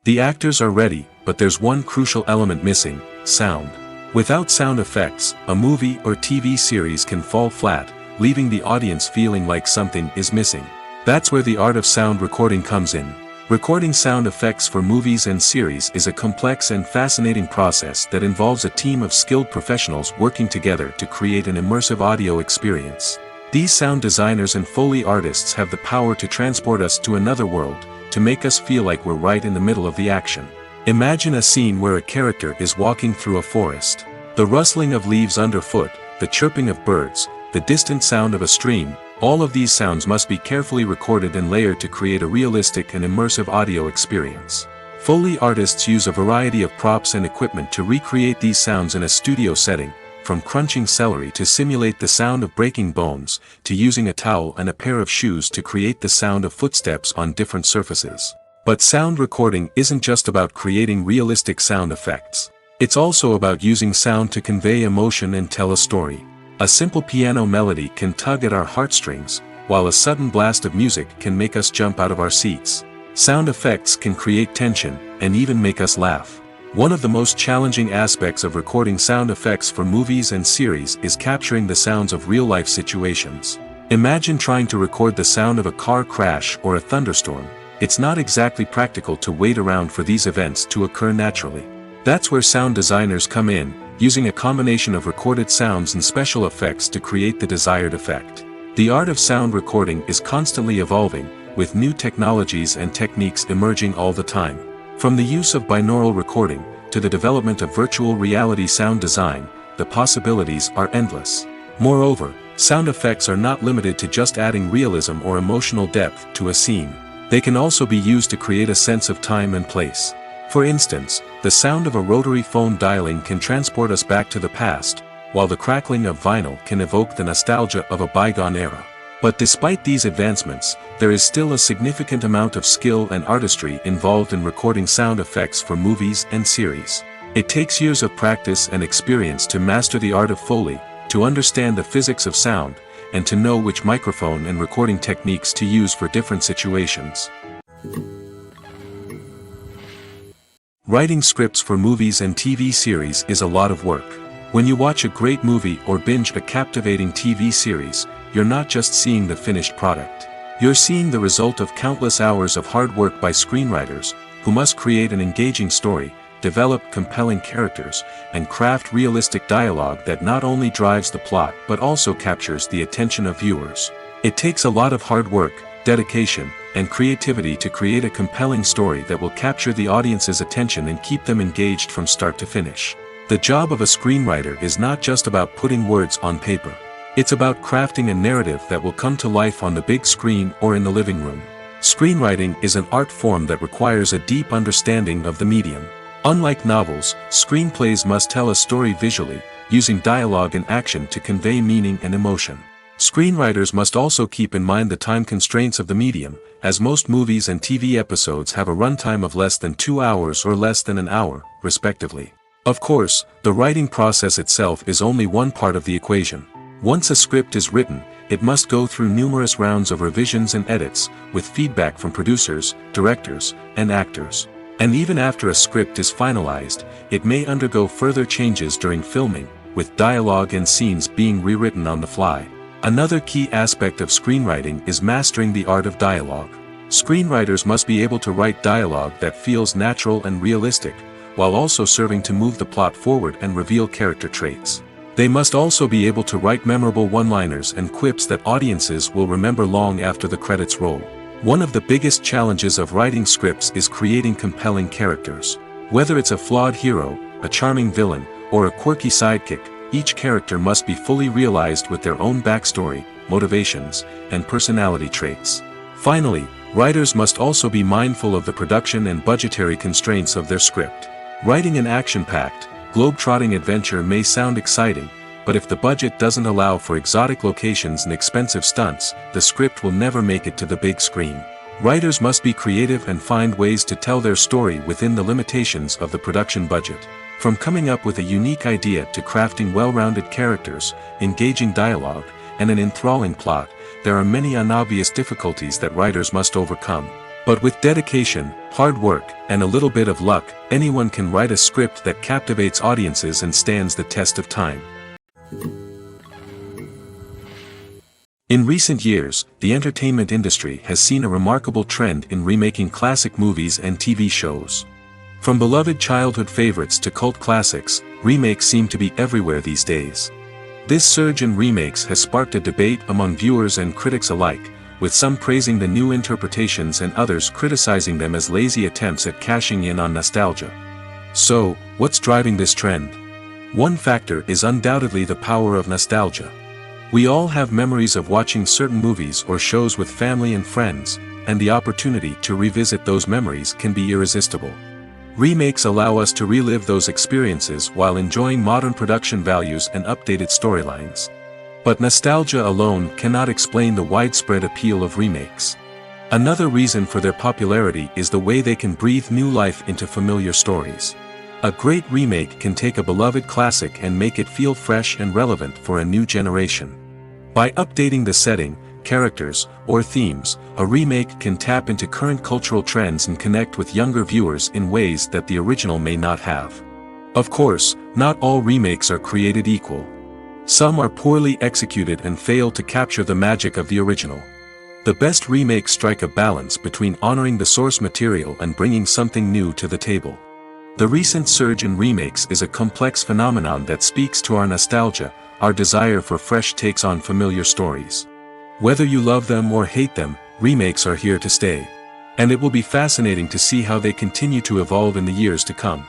The actors are ready, but there's one crucial element missing: sound. Without sound effects, a movie or TV series can fall flat, leaving the audience feeling like something is missing. That's where the art of sound recording comes in. Recording sound effects for movies and series is a complex and fascinating process that involves a team of skilled professionals working together to create an immersive audio experience. These sound designers and Foley artists have the power to transport us to another world, to make us feel like we're right in the middle of the action. Imagine a scene where a character is walking through a forest. The rustling of leaves underfoot, the chirping of birds, the distant sound of a stream, all of these sounds must be carefully recorded and layered to create a realistic and immersive audio experience. Foley artists use a variety of props and equipment to recreate these sounds in a studio setting, from crunching celery to simulate the sound of breaking bones, to using a towel and a pair of shoes to create the sound of footsteps on different surfaces. But sound recording isn't just about creating realistic sound effects. It's also about using sound to convey emotion and tell a story. A simple piano melody can tug at our heartstrings, while a sudden blast of music can make us jump out of our seats. Sound effects can create tension, and even make us laugh. One of the most challenging aspects of recording sound effects for movies and series is capturing the sounds of real-life situations. Imagine trying to record the sound of a car crash or a thunderstorm. It's not exactly practical to wait around for these events to occur naturally. That's where sound designers come in, using a combination of recorded sounds and special effects to create the desired effect. The art of sound recording is constantly evolving, with new technologies and techniques emerging all the time. From the use of binaural recording, to the development of virtual reality sound design, the possibilities are endless. Moreover, sound effects are not limited to just adding realism or emotional depth to a scene. They can also be used to create a sense of time and place. For instance, the sound of a rotary phone dialing can transport us back to the past, while the crackling of vinyl can evoke the nostalgia of a bygone era. But despite these advancements, there is still a significant amount of skill and artistry involved in recording sound effects for movies and series. It takes years of practice and experience to master the art of Foley, to understand the physics of sound, and to know which microphone and recording techniques to use for different situations. Writing scripts for movies and TV series is a lot of work. When you watch a great movie or binge a captivating TV series, you're not just seeing the finished product. You're seeing the result of countless hours of hard work by screenwriters, who must create an engaging story, develop compelling characters, and craft realistic dialogue that not only drives the plot but also captures the attention of viewers. It takes a lot of hard work, dedication, and creativity to create a compelling story that will capture the audience's attention and keep them engaged from start to finish. The job of a screenwriter is not just about putting words on paper. It's about crafting a narrative that will come to life on the big screen or in the living room. Screenwriting is an art form that requires a deep understanding of the medium. Unlike novels, screenplays must tell a story visually, using dialogue and action to convey meaning and emotion. Screenwriters must also keep in mind the time constraints of the medium, as most movies and TV episodes have a runtime of less than 2 hours or less than an hour, respectively. Of course, the writing process itself is only one part of the equation. Once a script is written, it must go through numerous rounds of revisions and edits, with feedback from producers, directors, and actors. And even after a script is finalized, it may undergo further changes during filming, with dialogue and scenes being rewritten on the fly. Another key aspect of screenwriting is mastering the art of dialogue. Screenwriters must be able to write dialogue that feels natural and realistic, while also serving to move the plot forward and reveal character traits. They must also be able to write memorable one-liners and quips that audiences will remember long after the credits roll. One of the biggest challenges of writing scripts is creating compelling characters. Whether it's a flawed hero, a charming villain, or a quirky sidekick, each character must be fully realized with their own backstory, motivations, and personality traits. Finally, writers must also be mindful of the production and budgetary constraints of their script. Writing an action-packed, globe-trotting adventure may sound exciting, but if the budget doesn't allow for exotic locations and expensive stunts, the script will never make it to the big screen. Writers must be creative and find ways to tell their story within the limitations of the production budget. From coming up with a unique idea to crafting well-rounded characters, engaging dialogue, and an enthralling plot, there are many unobvious difficulties that writers must overcome. But with dedication, hard work, and a little bit of luck, anyone can write a script that captivates audiences and stands the test of time. In recent years, the entertainment industry has seen a remarkable trend in remaking classic movies and TV shows. From beloved childhood favorites to cult classics, remakes seem to be everywhere these days. This surge in remakes has sparked a debate among viewers and critics alike, with some praising the new interpretations and others criticizing them as lazy attempts at cashing in on nostalgia. So, what's driving this trend? One factor is undoubtedly the power of nostalgia. We all have memories of watching certain movies or shows with family and friends, and the opportunity to revisit those memories can be irresistible. Remakes allow us to relive those experiences while enjoying modern production values and updated storylines. But nostalgia alone cannot explain the widespread appeal of remakes. Another reason for their popularity is the way they can breathe new life into familiar stories. A great remake can take a beloved classic and make it feel fresh and relevant for a new generation. By updating the setting, characters, or themes, a remake can tap into current cultural trends and connect with younger viewers in ways that the original may not have. Of course, not all remakes are created equal. Some are poorly executed and fail to capture the magic of the original. The best remakes strike a balance between honoring the source material and bringing something new to the table. The recent surge in remakes is a complex phenomenon that speaks to our nostalgia, our desire for fresh takes on familiar stories. Whether you love them or hate them, remakes are here to stay. And it will be fascinating to see how they continue to evolve in the years to come.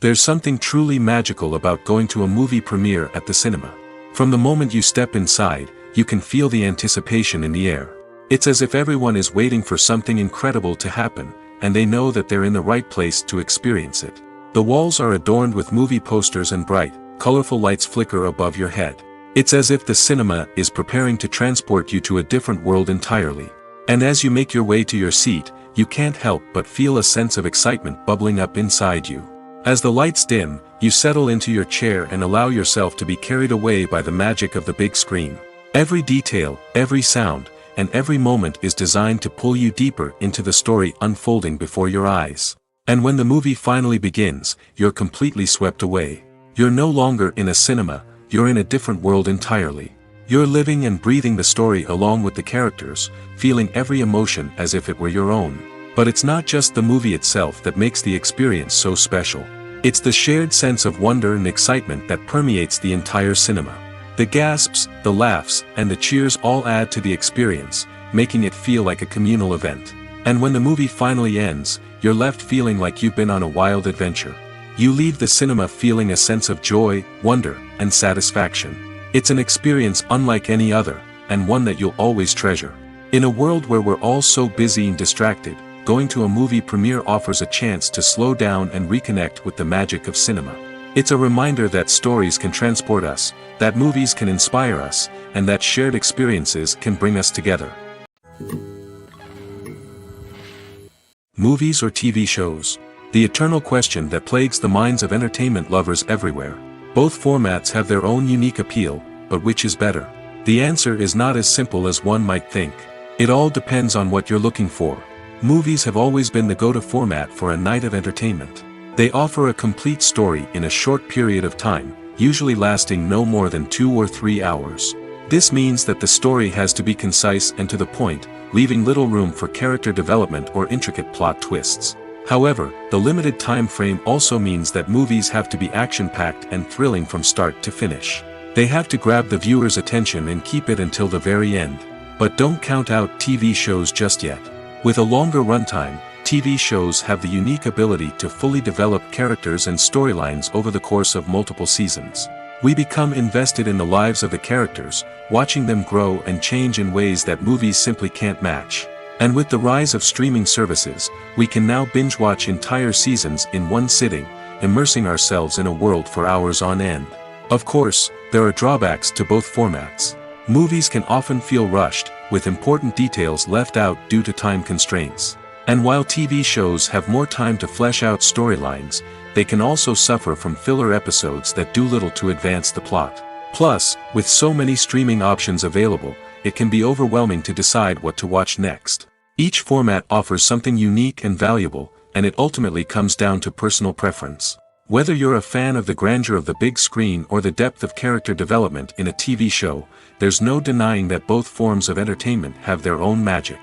There's something truly magical about going to a movie premiere at the cinema. From the moment you step inside, you can feel the anticipation in the air. It's as if everyone is waiting for something incredible to happen, and they know that they're in the right place to experience it. The walls are adorned with movie posters and bright, colorful lights flicker above your head. It's as if the cinema is preparing to transport you to a different world entirely. And as you make your way to your seat, you can't help but feel a sense of excitement bubbling up inside you. As the lights dim, you settle into your chair and allow yourself to be carried away by the magic of the big screen. Every detail, every sound, and every moment is designed to pull you deeper into the story unfolding before your eyes. And when the movie finally begins, you're completely swept away. You're no longer in a cinema, you're in a different world entirely. You're living and breathing the story along with the characters, feeling every emotion as if it were your own. But it's not just the movie itself that makes the experience so special. It's the shared sense of wonder and excitement that permeates the entire cinema. The gasps, the laughs, and the cheers all add to the experience, making it feel like a communal event. And when the movie finally ends, you're left feeling like you've been on a wild adventure. You leave the cinema feeling a sense of joy, wonder, and satisfaction. It's an experience unlike any other, and one that you'll always treasure. In a world where we're all so busy and distracted, going to a movie premiere offers a chance to slow down and reconnect with the magic of cinema. It's a reminder that stories can transport us, that movies can inspire us, and that shared experiences can bring us together. Movies or TV shows? The eternal question that plagues the minds of entertainment lovers everywhere. Both formats have their own unique appeal, but which is better? The answer is not as simple as one might think. It all depends on what you're looking for. Movies have always been the go-to format for a night of entertainment. They offer a complete story in a short period of time, usually lasting no more than 2 or 3 hours. This means that the story has to be concise and to the point, leaving little room for character development or intricate plot twists. However, the limited time frame also means that movies have to be action-packed and thrilling from start to finish. They have to grab the viewer's attention and keep it until the very end. But don't count out TV shows just yet. With a longer runtime, TV shows have the unique ability to fully develop characters and storylines over the course of multiple seasons. We become invested in the lives of the characters, watching them grow and change in ways that movies simply can't match. And with the rise of streaming services, we can now binge-watch entire seasons in one sitting, immersing ourselves in a world for hours on end. Of course, there are drawbacks to both formats. Movies can often feel rushed, with important details left out due to time constraints. And while TV shows have more time to flesh out storylines, they can also suffer from filler episodes that do little to advance the plot. Plus, with so many streaming options available, it can be overwhelming to decide what to watch next. Each format offers something unique and valuable, and it ultimately comes down to personal preference. Whether you're a fan of the grandeur of the big screen or the depth of character development in a TV show, there's no denying that both forms of entertainment have their own magic.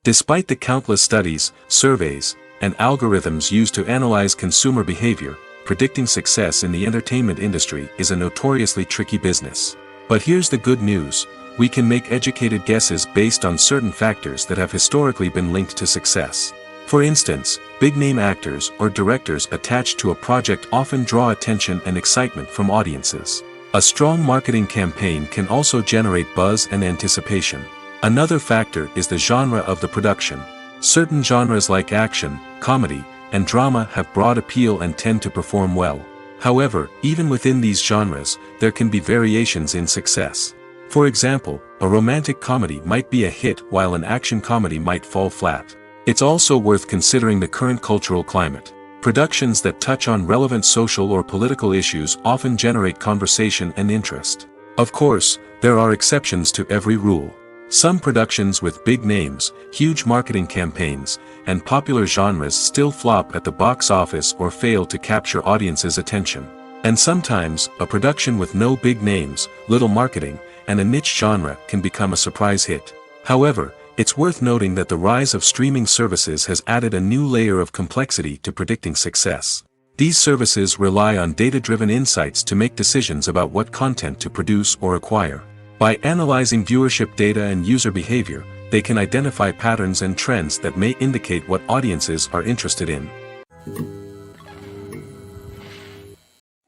Despite the countless studies, surveys, and algorithms used to analyze consumer behavior, predicting success in the entertainment industry is a notoriously tricky business. But here's the good news: we can make educated guesses based on certain factors that have historically been linked to success. For instance, big-name actors or directors attached to a project often draw attention and excitement from audiences. A strong marketing campaign can also generate buzz and anticipation. Another factor is the genre of the production. Certain genres like action, comedy, and drama have broad appeal and tend to perform well. However, even within these genres, there can be variations in success. For example, a romantic comedy might be a hit while an action comedy might fall flat. It's also worth considering the current cultural climate. Productions that touch on relevant social or political issues often generate conversation and interest. Of course, there are exceptions to every rule. Some productions with big names, huge marketing campaigns, and popular genres still flop at the box office or fail to capture audiences' attention. And sometimes, a production with no big names, little marketing, and a niche genre can become a surprise hit. However, it's worth noting that the rise of streaming services has added a new layer of complexity to predicting success. These services rely on data-driven insights to make decisions about what content to produce or acquire. By analyzing viewership data and user behavior, they can identify patterns and trends that may indicate what audiences are interested in.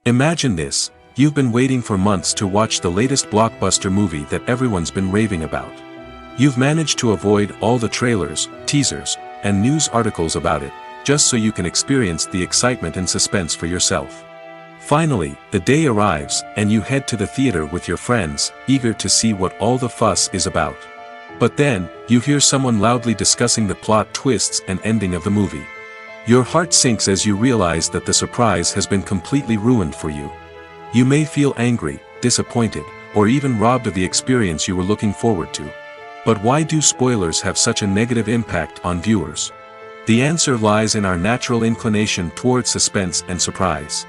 Imagine this: you've been waiting for months to watch the latest blockbuster movie that everyone's been raving about. You've managed to avoid all the trailers, teasers, and news articles about it, just so you can experience the excitement and suspense for yourself. Finally, the day arrives, and you head to the theater with your friends, eager to see what all the fuss is about. But then, you hear someone loudly discussing the plot twists and ending of the movie. Your heart sinks as you realize that the surprise has been completely ruined for you. You may feel angry, disappointed, or even robbed of the experience you were looking forward to. But why do spoilers have such a negative impact on viewers? The answer lies in our natural inclination towards suspense and surprise.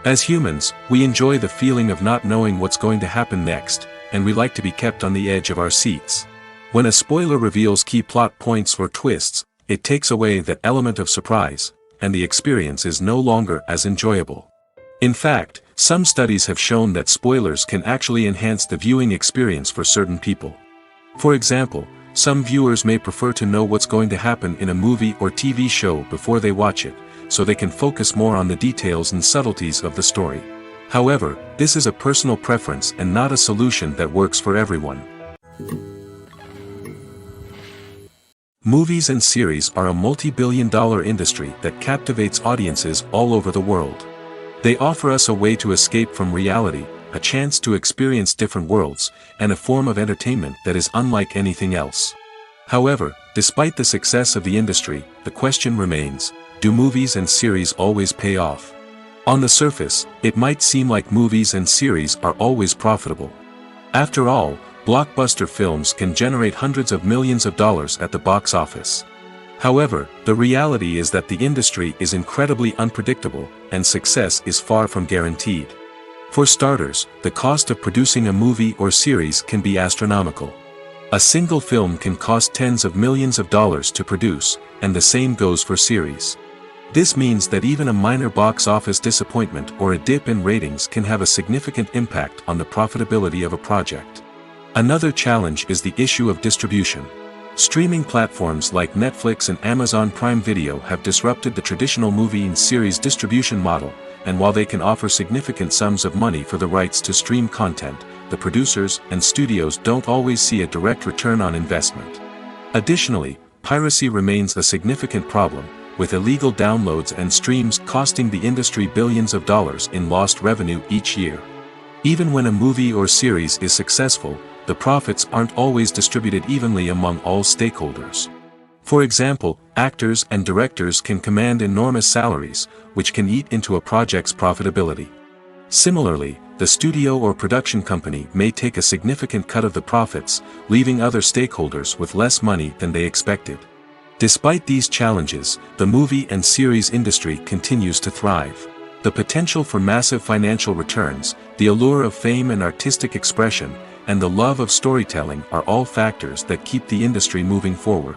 As humans, we enjoy the feeling of not knowing what's going to happen next, and we like to be kept on the edge of our seats. When a spoiler reveals key plot points or twists, it takes away that element of surprise, and the experience is no longer as enjoyable. In fact, some studies have shown that spoilers can actually enhance the viewing experience for certain people. For example, some viewers may prefer to know what's going to happen in a movie or TV show before they watch it, so they can focus more on the details and subtleties of the story. However, this is a personal preference and not a solution that works for everyone. Movies and series are a multi-billion-dollar industry that captivates audiences all over the world. They offer us a way to escape from reality, a chance to experience different worlds, and a form of entertainment that is unlike anything else. However, despite the success of the industry, the question remains: do movies and series always pay off? On the surface, it might seem like movies and series are always profitable. After all, blockbuster films can generate hundreds of millions of dollars at the box office. However, the reality is that the industry is incredibly unpredictable, and success is far from guaranteed. For starters, the cost of producing a movie or series can be astronomical. A single film can cost tens of millions of dollars to produce, and the same goes for series. This means that even a minor box office disappointment or a dip in ratings can have a significant impact on the profitability of a project. Another challenge is the issue of distribution. Streaming platforms like Netflix and Amazon Prime Video have disrupted the traditional movie and series distribution model, and while they can offer significant sums of money for the rights to stream content, the producers and studios don't always see a direct return on investment. Additionally, piracy remains a significant problem, with illegal downloads and streams costing the industry billions of dollars in lost revenue each year. Even when a movie or series is successful, the profits aren't always distributed evenly among all stakeholders. For example, actors and directors can command enormous salaries, which can eat into a project's profitability. Similarly, the studio or production company may take a significant cut of the profits, leaving other stakeholders with less money than they expected. Despite these challenges, the movie and series industry continues to thrive. The potential for massive financial returns, the allure of fame and artistic expression, and the love of storytelling are all factors that keep the industry moving forward.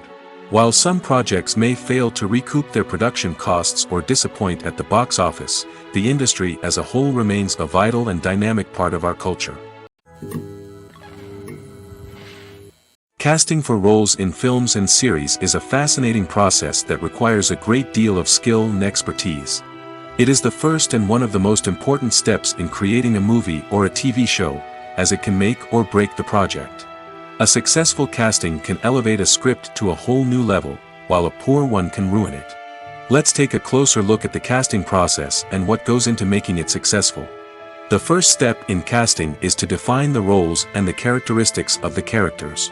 While some projects may fail to recoup their production costs or disappoint at the box office, the industry as a whole remains a vital and dynamic part of our culture. Casting for roles in films and series is a fascinating process that requires a great deal of skill and expertise. It is the first and one of the most important steps in creating a movie or a TV show, as it can make or break the project. A successful casting can elevate a script to a whole new level, while a poor one can ruin it. Let's take a closer look at the casting process and what goes into making it successful. The first step in casting is to define the roles and the characteristics of the characters.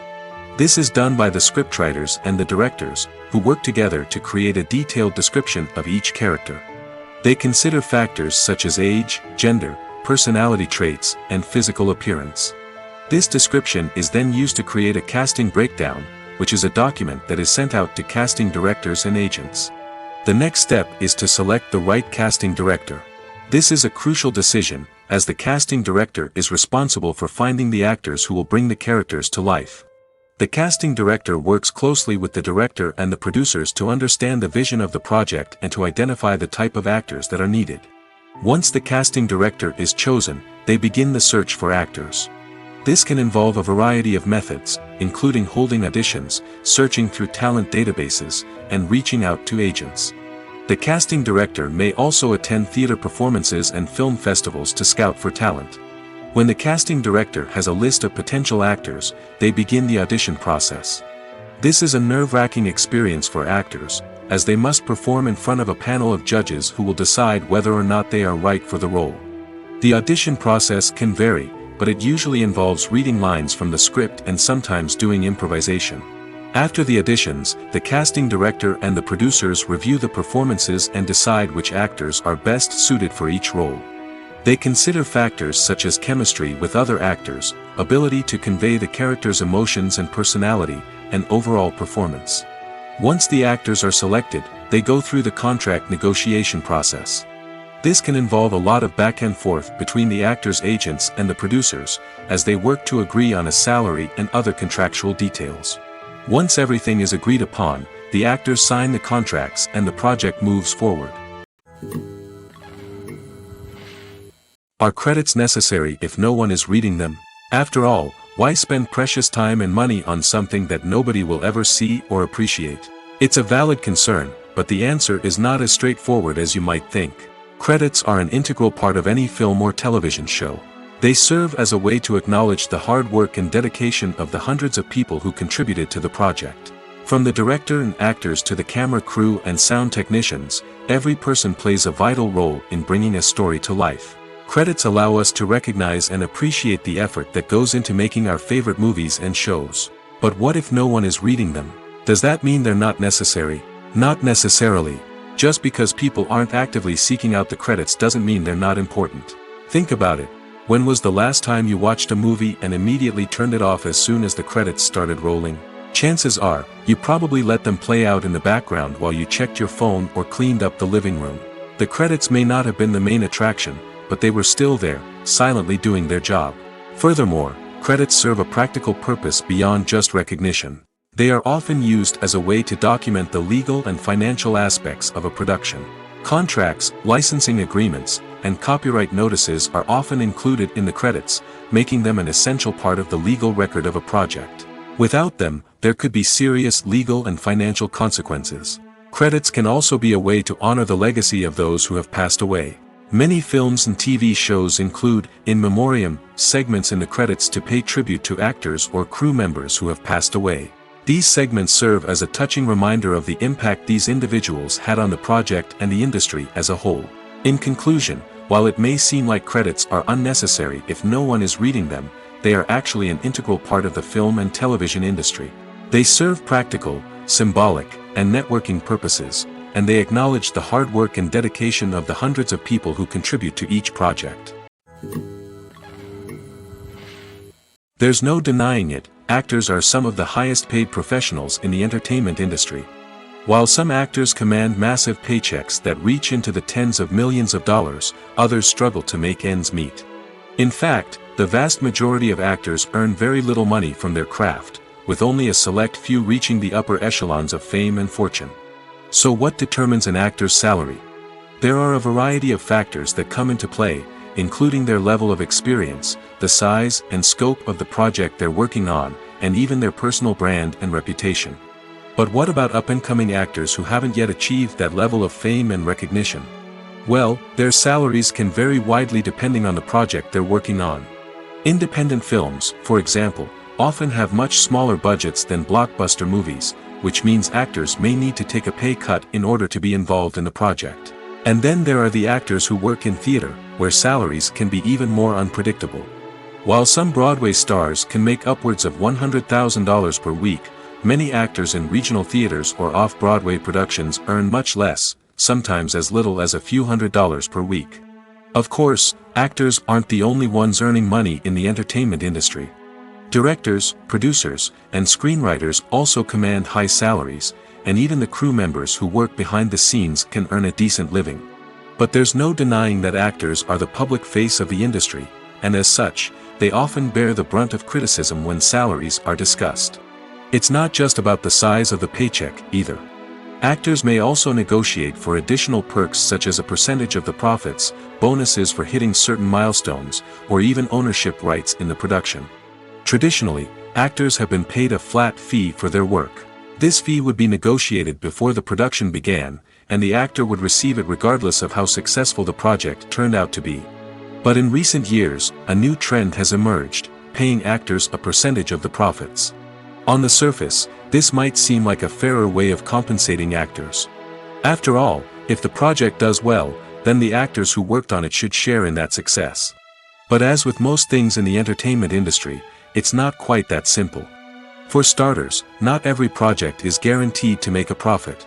This is done by the scriptwriters and the directors, who work together to create a detailed description of each character. They consider factors such as age, gender, personality traits, and physical appearance. This description is then used to create a casting breakdown, which is a document that is sent out to casting directors and agents. The next step is to select the right casting director. This is a crucial decision, as the casting director is responsible for finding the actors who will bring the characters to life. The casting director works closely with the director and the producers to understand the vision of the project and to identify the type of actors that are needed. Once the casting director is chosen, they begin the search for actors. This can involve a variety of methods, including holding auditions, searching through talent databases, and reaching out to agents. The casting director may also attend theater performances and film festivals to scout for talent. When the casting director has a list of potential actors, they begin the audition process. This is a nerve-wracking experience for actors, as they must perform in front of a panel of judges who will decide whether or not they are right for the role. The audition process can vary, but it usually involves reading lines from the script and sometimes doing improvisation. After the auditions, the casting director and the producers review the performances and decide which actors are best suited for each role. They consider factors such as chemistry with other actors, ability to convey the character's emotions and personality, and overall performance. Once the actors are selected, they go through the contract negotiation process. This can involve a lot of back and forth between the actors' agents and the producers, as they work to agree on a salary and other contractual details. Once everything is agreed upon, the actors sign the contracts and the project moves forward. Are credits necessary if no one is reading them? After all, why spend precious time and money on something that nobody will ever see or appreciate? It's a valid concern, but the answer is not as straightforward as you might think. Credits are an integral part of any film or television show. They serve as a way to acknowledge the hard work and dedication of the hundreds of people who contributed to the project. From the director and actors to the camera crew and sound technicians, every person plays a vital role in bringing a story to life. Credits allow us to recognize and appreciate the effort that goes into making our favorite movies and shows. But what if no one is reading them? Does that mean they're not necessary? Not necessarily. Just because people aren't actively seeking out the credits doesn't mean they're not important. Think about it. When was the last time you watched a movie and immediately turned it off as soon as the credits started rolling? Chances are, you probably let them play out in the background while you checked your phone or cleaned up the living room. The credits may not have been the main attraction, but they were still there, silently doing their job. Furthermore, credits serve a practical purpose beyond just recognition. They are often used as a way to document the legal and financial aspects of a production. Contracts, licensing agreements, and copyright notices are often included in the credits, making them an essential part of the legal record of a project. Without them, there could be serious legal and financial consequences. Credits can also be a way to honor the legacy of those who have passed away. Many films and TV shows include, in memoriam, segments in the credits to pay tribute to actors or crew members who have passed away. These segments serve as a touching reminder of the impact these individuals had on the project and the industry as a whole. In conclusion, while it may seem like credits are unnecessary if no one is reading them, they are actually an integral part of the film and television industry. They serve practical, symbolic, and networking purposes, and they acknowledge the hard work and dedication of the hundreds of people who contribute to each project. There's no denying it, actors are some of the highest paid professionals in the entertainment industry. While some actors command massive paychecks that reach into the tens of millions of dollars, others struggle to make ends meet. In fact, the vast majority of actors earn very little money from their craft, with only a select few reaching the upper echelons of fame and fortune. So what determines an actor's salary? There are a variety of factors that come into play, including their level of experience, the size and scope of the project they're working on, and even their personal brand and reputation. But what about up-and-coming actors who haven't yet achieved that level of fame and recognition? Well, their salaries can vary widely depending on the project they're working on. Independent films, for example, often have much smaller budgets than blockbuster movies, which means actors may need to take a pay cut in order to be involved in the project. And then there are the actors who work in theater, where salaries can be even more unpredictable. While some Broadway stars can make upwards of $100,000 per week, many actors in regional theaters or off-Broadway productions earn much less, sometimes as little as a few $100s per week. Of course, actors aren't the only ones earning money in the entertainment industry. Directors, producers, and screenwriters also command high salaries, and even the crew members who work behind the scenes can earn a decent living. But there's no denying that actors are the public face of the industry, and as such, they often bear the brunt of criticism when salaries are discussed. It's not just about the size of the paycheck, either. Actors may also negotiate for additional perks such as a percentage of the profits, bonuses for hitting certain milestones, or even ownership rights in the production. Traditionally, actors have been paid a flat fee for their work. This fee would be negotiated before the production began, and the actor would receive it regardless of how successful the project turned out to be. But in recent years, a new trend has emerged, paying actors a percentage of the profits. On the surface, this might seem like a fairer way of compensating actors. After all, if the project does well, then the actors who worked on it should share in that success. But as with most things in the entertainment industry, it's not quite that simple. For starters, not every project is guaranteed to make a profit.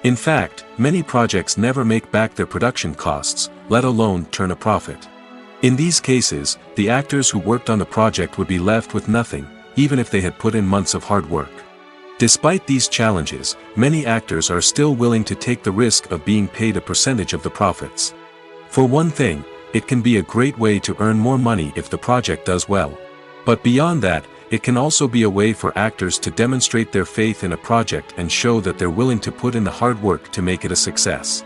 In fact, many projects never make back their production costs, let alone turn a profit. In these cases, the actors who worked on the project would be left with nothing, even if they had put in months of hard work. Despite these challenges, many actors are still willing to take the risk of being paid a percentage of the profits. For one thing, it can be a great way to earn more money if the project does well. But beyond that, it can also be a way for actors to demonstrate their faith in a project and show that they're willing to put in the hard work to make it a success.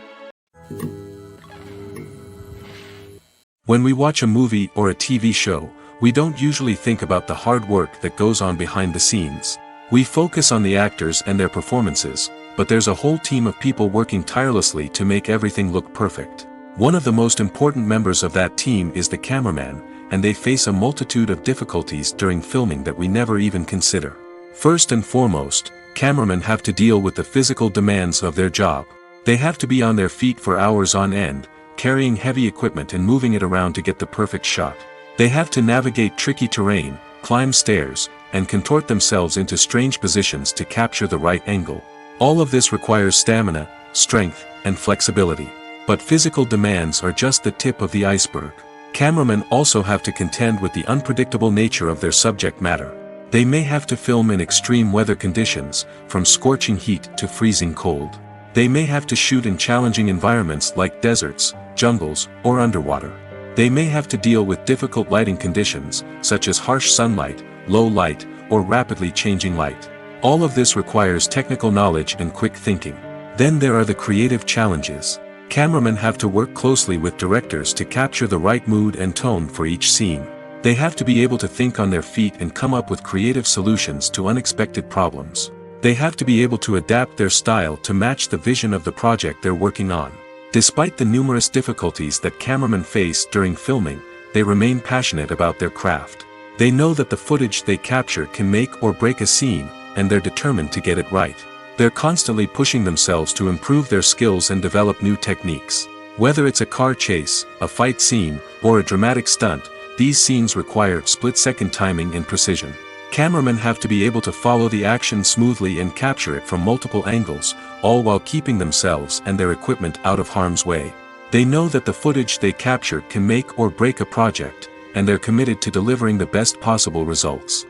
When we watch a movie or a TV show, we don't usually think about the hard work that goes on behind the scenes. We focus on the actors and their performances, but there's a whole team of people working tirelessly to make everything look perfect. One of the most important members of that team is the cameraman, and they face a multitude of difficulties during filming that we never even consider. First and foremost, cameramen have to deal with the physical demands of their job. They have to be on their feet for hours on end, carrying heavy equipment and moving it around to get the perfect shot. They have to navigate tricky terrain, climb stairs, and contort themselves into strange positions to capture the right angle. All of this requires stamina, strength, and flexibility. But physical demands are just the tip of the iceberg. Cameramen also have to contend with the unpredictable nature of their subject matter. They may have to film in extreme weather conditions, from scorching heat to freezing cold. They may have to shoot in challenging environments like deserts, jungles, or underwater. They may have to deal with difficult lighting conditions, such as harsh sunlight, low light, or rapidly changing light. All of this requires technical knowledge and quick thinking. Then there are the creative challenges. Cameramen have to work closely with directors to capture the right mood and tone for each scene. They have to be able to think on their feet and come up with creative solutions to unexpected problems. They have to be able to adapt their style to match the vision of the project they're working on. Despite the numerous difficulties that cameramen face during filming, they remain passionate about their craft. They know that the footage they capture can make or break a scene, and they're determined to get it right. They're constantly pushing themselves to improve their skills and develop new techniques. Whether it's a car chase, a fight scene, or a dramatic stunt, these scenes require split-second timing and precision. Cameramen have to be able to follow the action smoothly and capture it from multiple angles, all while keeping themselves and their equipment out of harm's way. They know that the footage they capture can make or break a project, and they're committed to delivering the best possible results.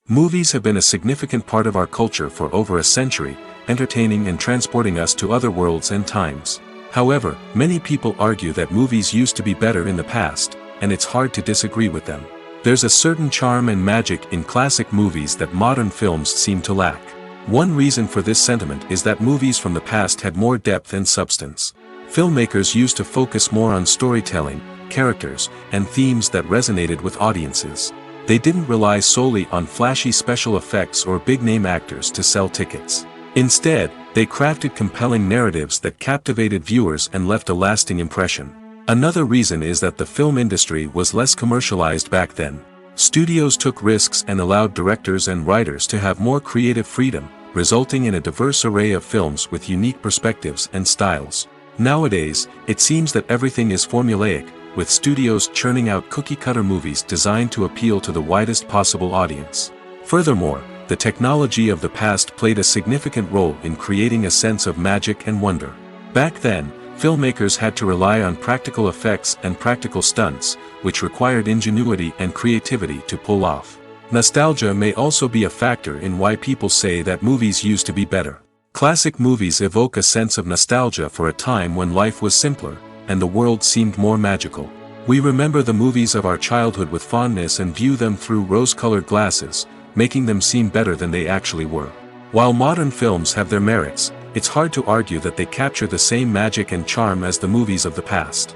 Movies have been a significant part of our culture for over a century, entertaining and transporting us to other worlds and times. However, many people argue that movies used to be better in the past, and it's hard to disagree with them. There's a certain charm and magic in classic movies that modern films seem to lack. One reason for this sentiment is that movies from the past had more depth and substance. Filmmakers used to focus more on storytelling, characters, and themes that resonated with audiences. They didn't rely solely on flashy special effects or big-name actors to sell tickets. Instead, they crafted compelling narratives that captivated viewers and left a lasting impression. Another reason is that the film industry was less commercialized back then. Studios took risks and allowed directors and writers to have more creative freedom, resulting in a diverse array of films with unique perspectives and styles. Nowadays, it seems that everything is formulaic, with studios churning out cookie-cutter movies designed to appeal to the widest possible audience. Furthermore, the technology of the past played a significant role in creating a sense of magic and wonder. Back then, filmmakers had to rely on practical effects and practical stunts, which required ingenuity and creativity to pull off. Nostalgia may also be a factor in why people say that movies used to be better. Classic movies evoke a sense of nostalgia for a time when life was simpler, and the world seemed more magical. We remember the movies of our childhood with fondness and view them through rose-colored glasses, making them seem better than they actually were. While modern films have their merits, it's hard to argue that they capture the same magic and charm as the movies of the past.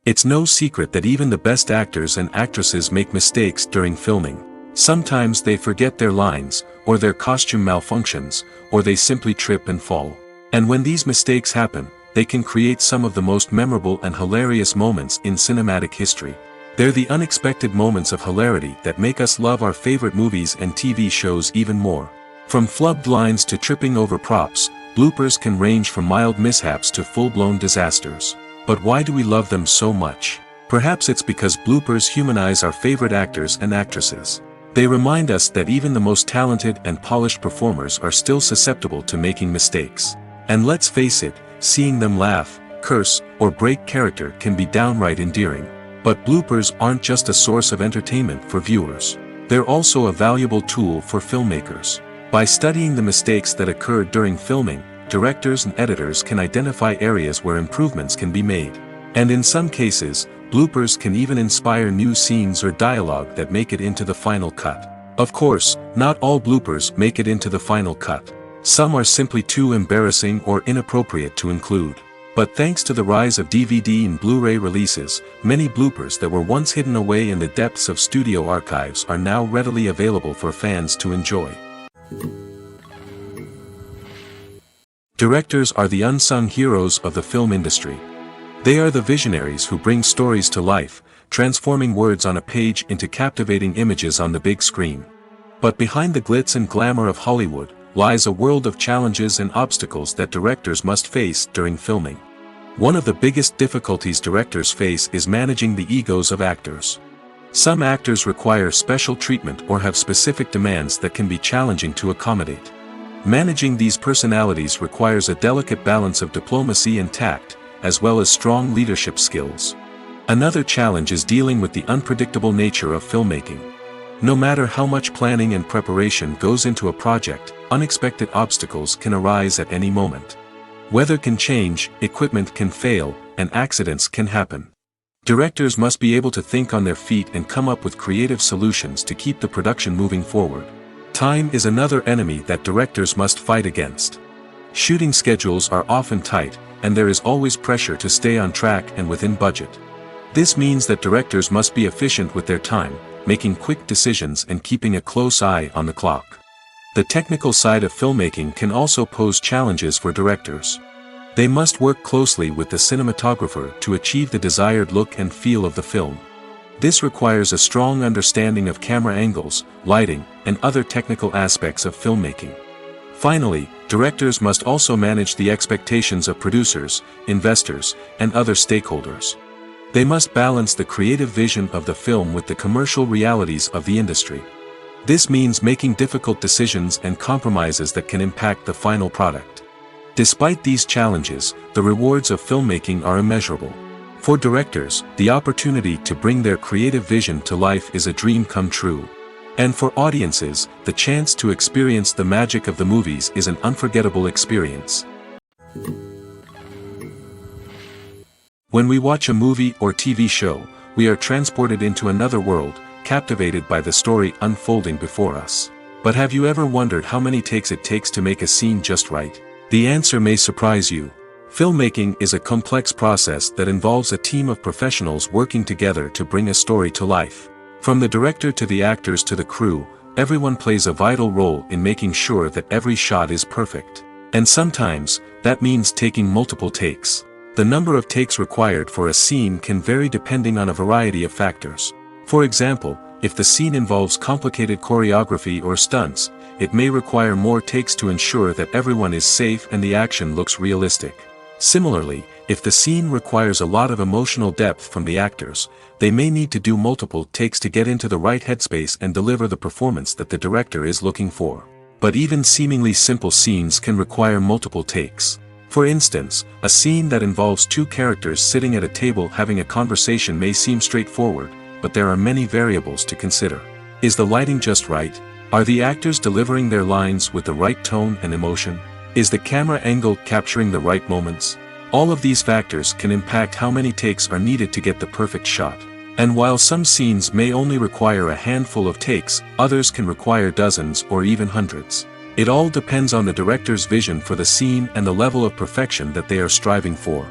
It's no secret that even the best actors and actresses make mistakes during filming. Sometimes they forget their lines, or their costume malfunctions, or they simply trip and fall. And when these mistakes happen, they can create some of the most memorable and hilarious moments in cinematic history. They're the unexpected moments of hilarity that make us love our favorite movies and TV shows even more. From flubbed lines to tripping over props, bloopers can range from mild mishaps to full-blown disasters. But why do we love them so much? Perhaps it's because bloopers humanize our favorite actors and actresses. They remind us that even the most talented and polished performers are still susceptible to making mistakes. And let's face it, seeing them laugh, curse, or break character can be downright endearing. But bloopers aren't just a source of entertainment for viewers. They're also a valuable tool for filmmakers. By studying the mistakes that occurred during filming, directors and editors can identify areas where improvements can be made. And in some cases, bloopers can even inspire new scenes or dialogue that make it into the final cut. Of course, not all bloopers make it into the final cut. Some are simply too embarrassing or inappropriate to include. But thanks to the rise of DVD and Blu-ray releases, many bloopers that were once hidden away in the depths of studio archives are now readily available for fans to enjoy. Directors are the unsung heroes of the film industry. They are the visionaries who bring stories to life, transforming words on a page into captivating images on the big screen. But behind the glitz and glamour of Hollywood, lies a world of challenges and obstacles that directors must face during filming. One of the biggest difficulties directors face is managing the egos of actors. Some actors require special treatment or have specific demands that can be challenging to accommodate. Managing these personalities requires a delicate balance of diplomacy and tact, as well as strong leadership skills. Another challenge is dealing with the unpredictable nature of filmmaking. No matter how much planning and preparation goes into a project, unexpected obstacles can arise at any moment. Weather can change, equipment can fail, and accidents can happen. Directors must be able to think on their feet and come up with creative solutions to keep the production moving forward. Time is another enemy that directors must fight against. Shooting schedules are often tight, and there is always pressure to stay on track and within budget. This means that directors must be efficient with their time, making quick decisions and keeping a close eye on the clock. The technical side of filmmaking can also pose challenges for directors. They must work closely with the cinematographer to achieve the desired look and feel of the film. This requires a strong understanding of camera angles, lighting, and other technical aspects of filmmaking. Finally, directors must also manage the expectations of producers, investors, and other stakeholders. They must balance the creative vision of the film with the commercial realities of the industry. This means making difficult decisions and compromises that can impact the final product. Despite these challenges, the rewards of filmmaking are immeasurable. For directors, the opportunity to bring their creative vision to life is a dream come true. And for audiences, the chance to experience the magic of the movies is an unforgettable experience. When we watch a movie or TV show, we are transported into another world, captivated by the story unfolding before us. But have you ever wondered how many takes it takes to make a scene just right? The answer may surprise you. Filmmaking is a complex process that involves a team of professionals working together to bring a story to life. From the director to the actors to the crew, everyone plays a vital role in making sure that every shot is perfect. And sometimes, that means taking multiple takes. The number of takes required for a scene can vary depending on a variety of factors. For example, if the scene involves complicated choreography or stunts, it may require more takes to ensure that everyone is safe and the action looks realistic. Similarly, if the scene requires a lot of emotional depth from the actors, they may need to do multiple takes to get into the right headspace and deliver the performance that the director is looking for. But even seemingly simple scenes can require multiple takes. For instance, a scene that involves two characters sitting at a table having a conversation may seem straightforward, but there are many variables to consider. Is the lighting just right? Are the actors delivering their lines with the right tone and emotion? Is the camera angle capturing the right moments? All of these factors can impact how many takes are needed to get the perfect shot. And while some scenes may only require a handful of takes, others can require dozens or even hundreds. It all depends on the director's vision for the scene and the level of perfection that they are striving for.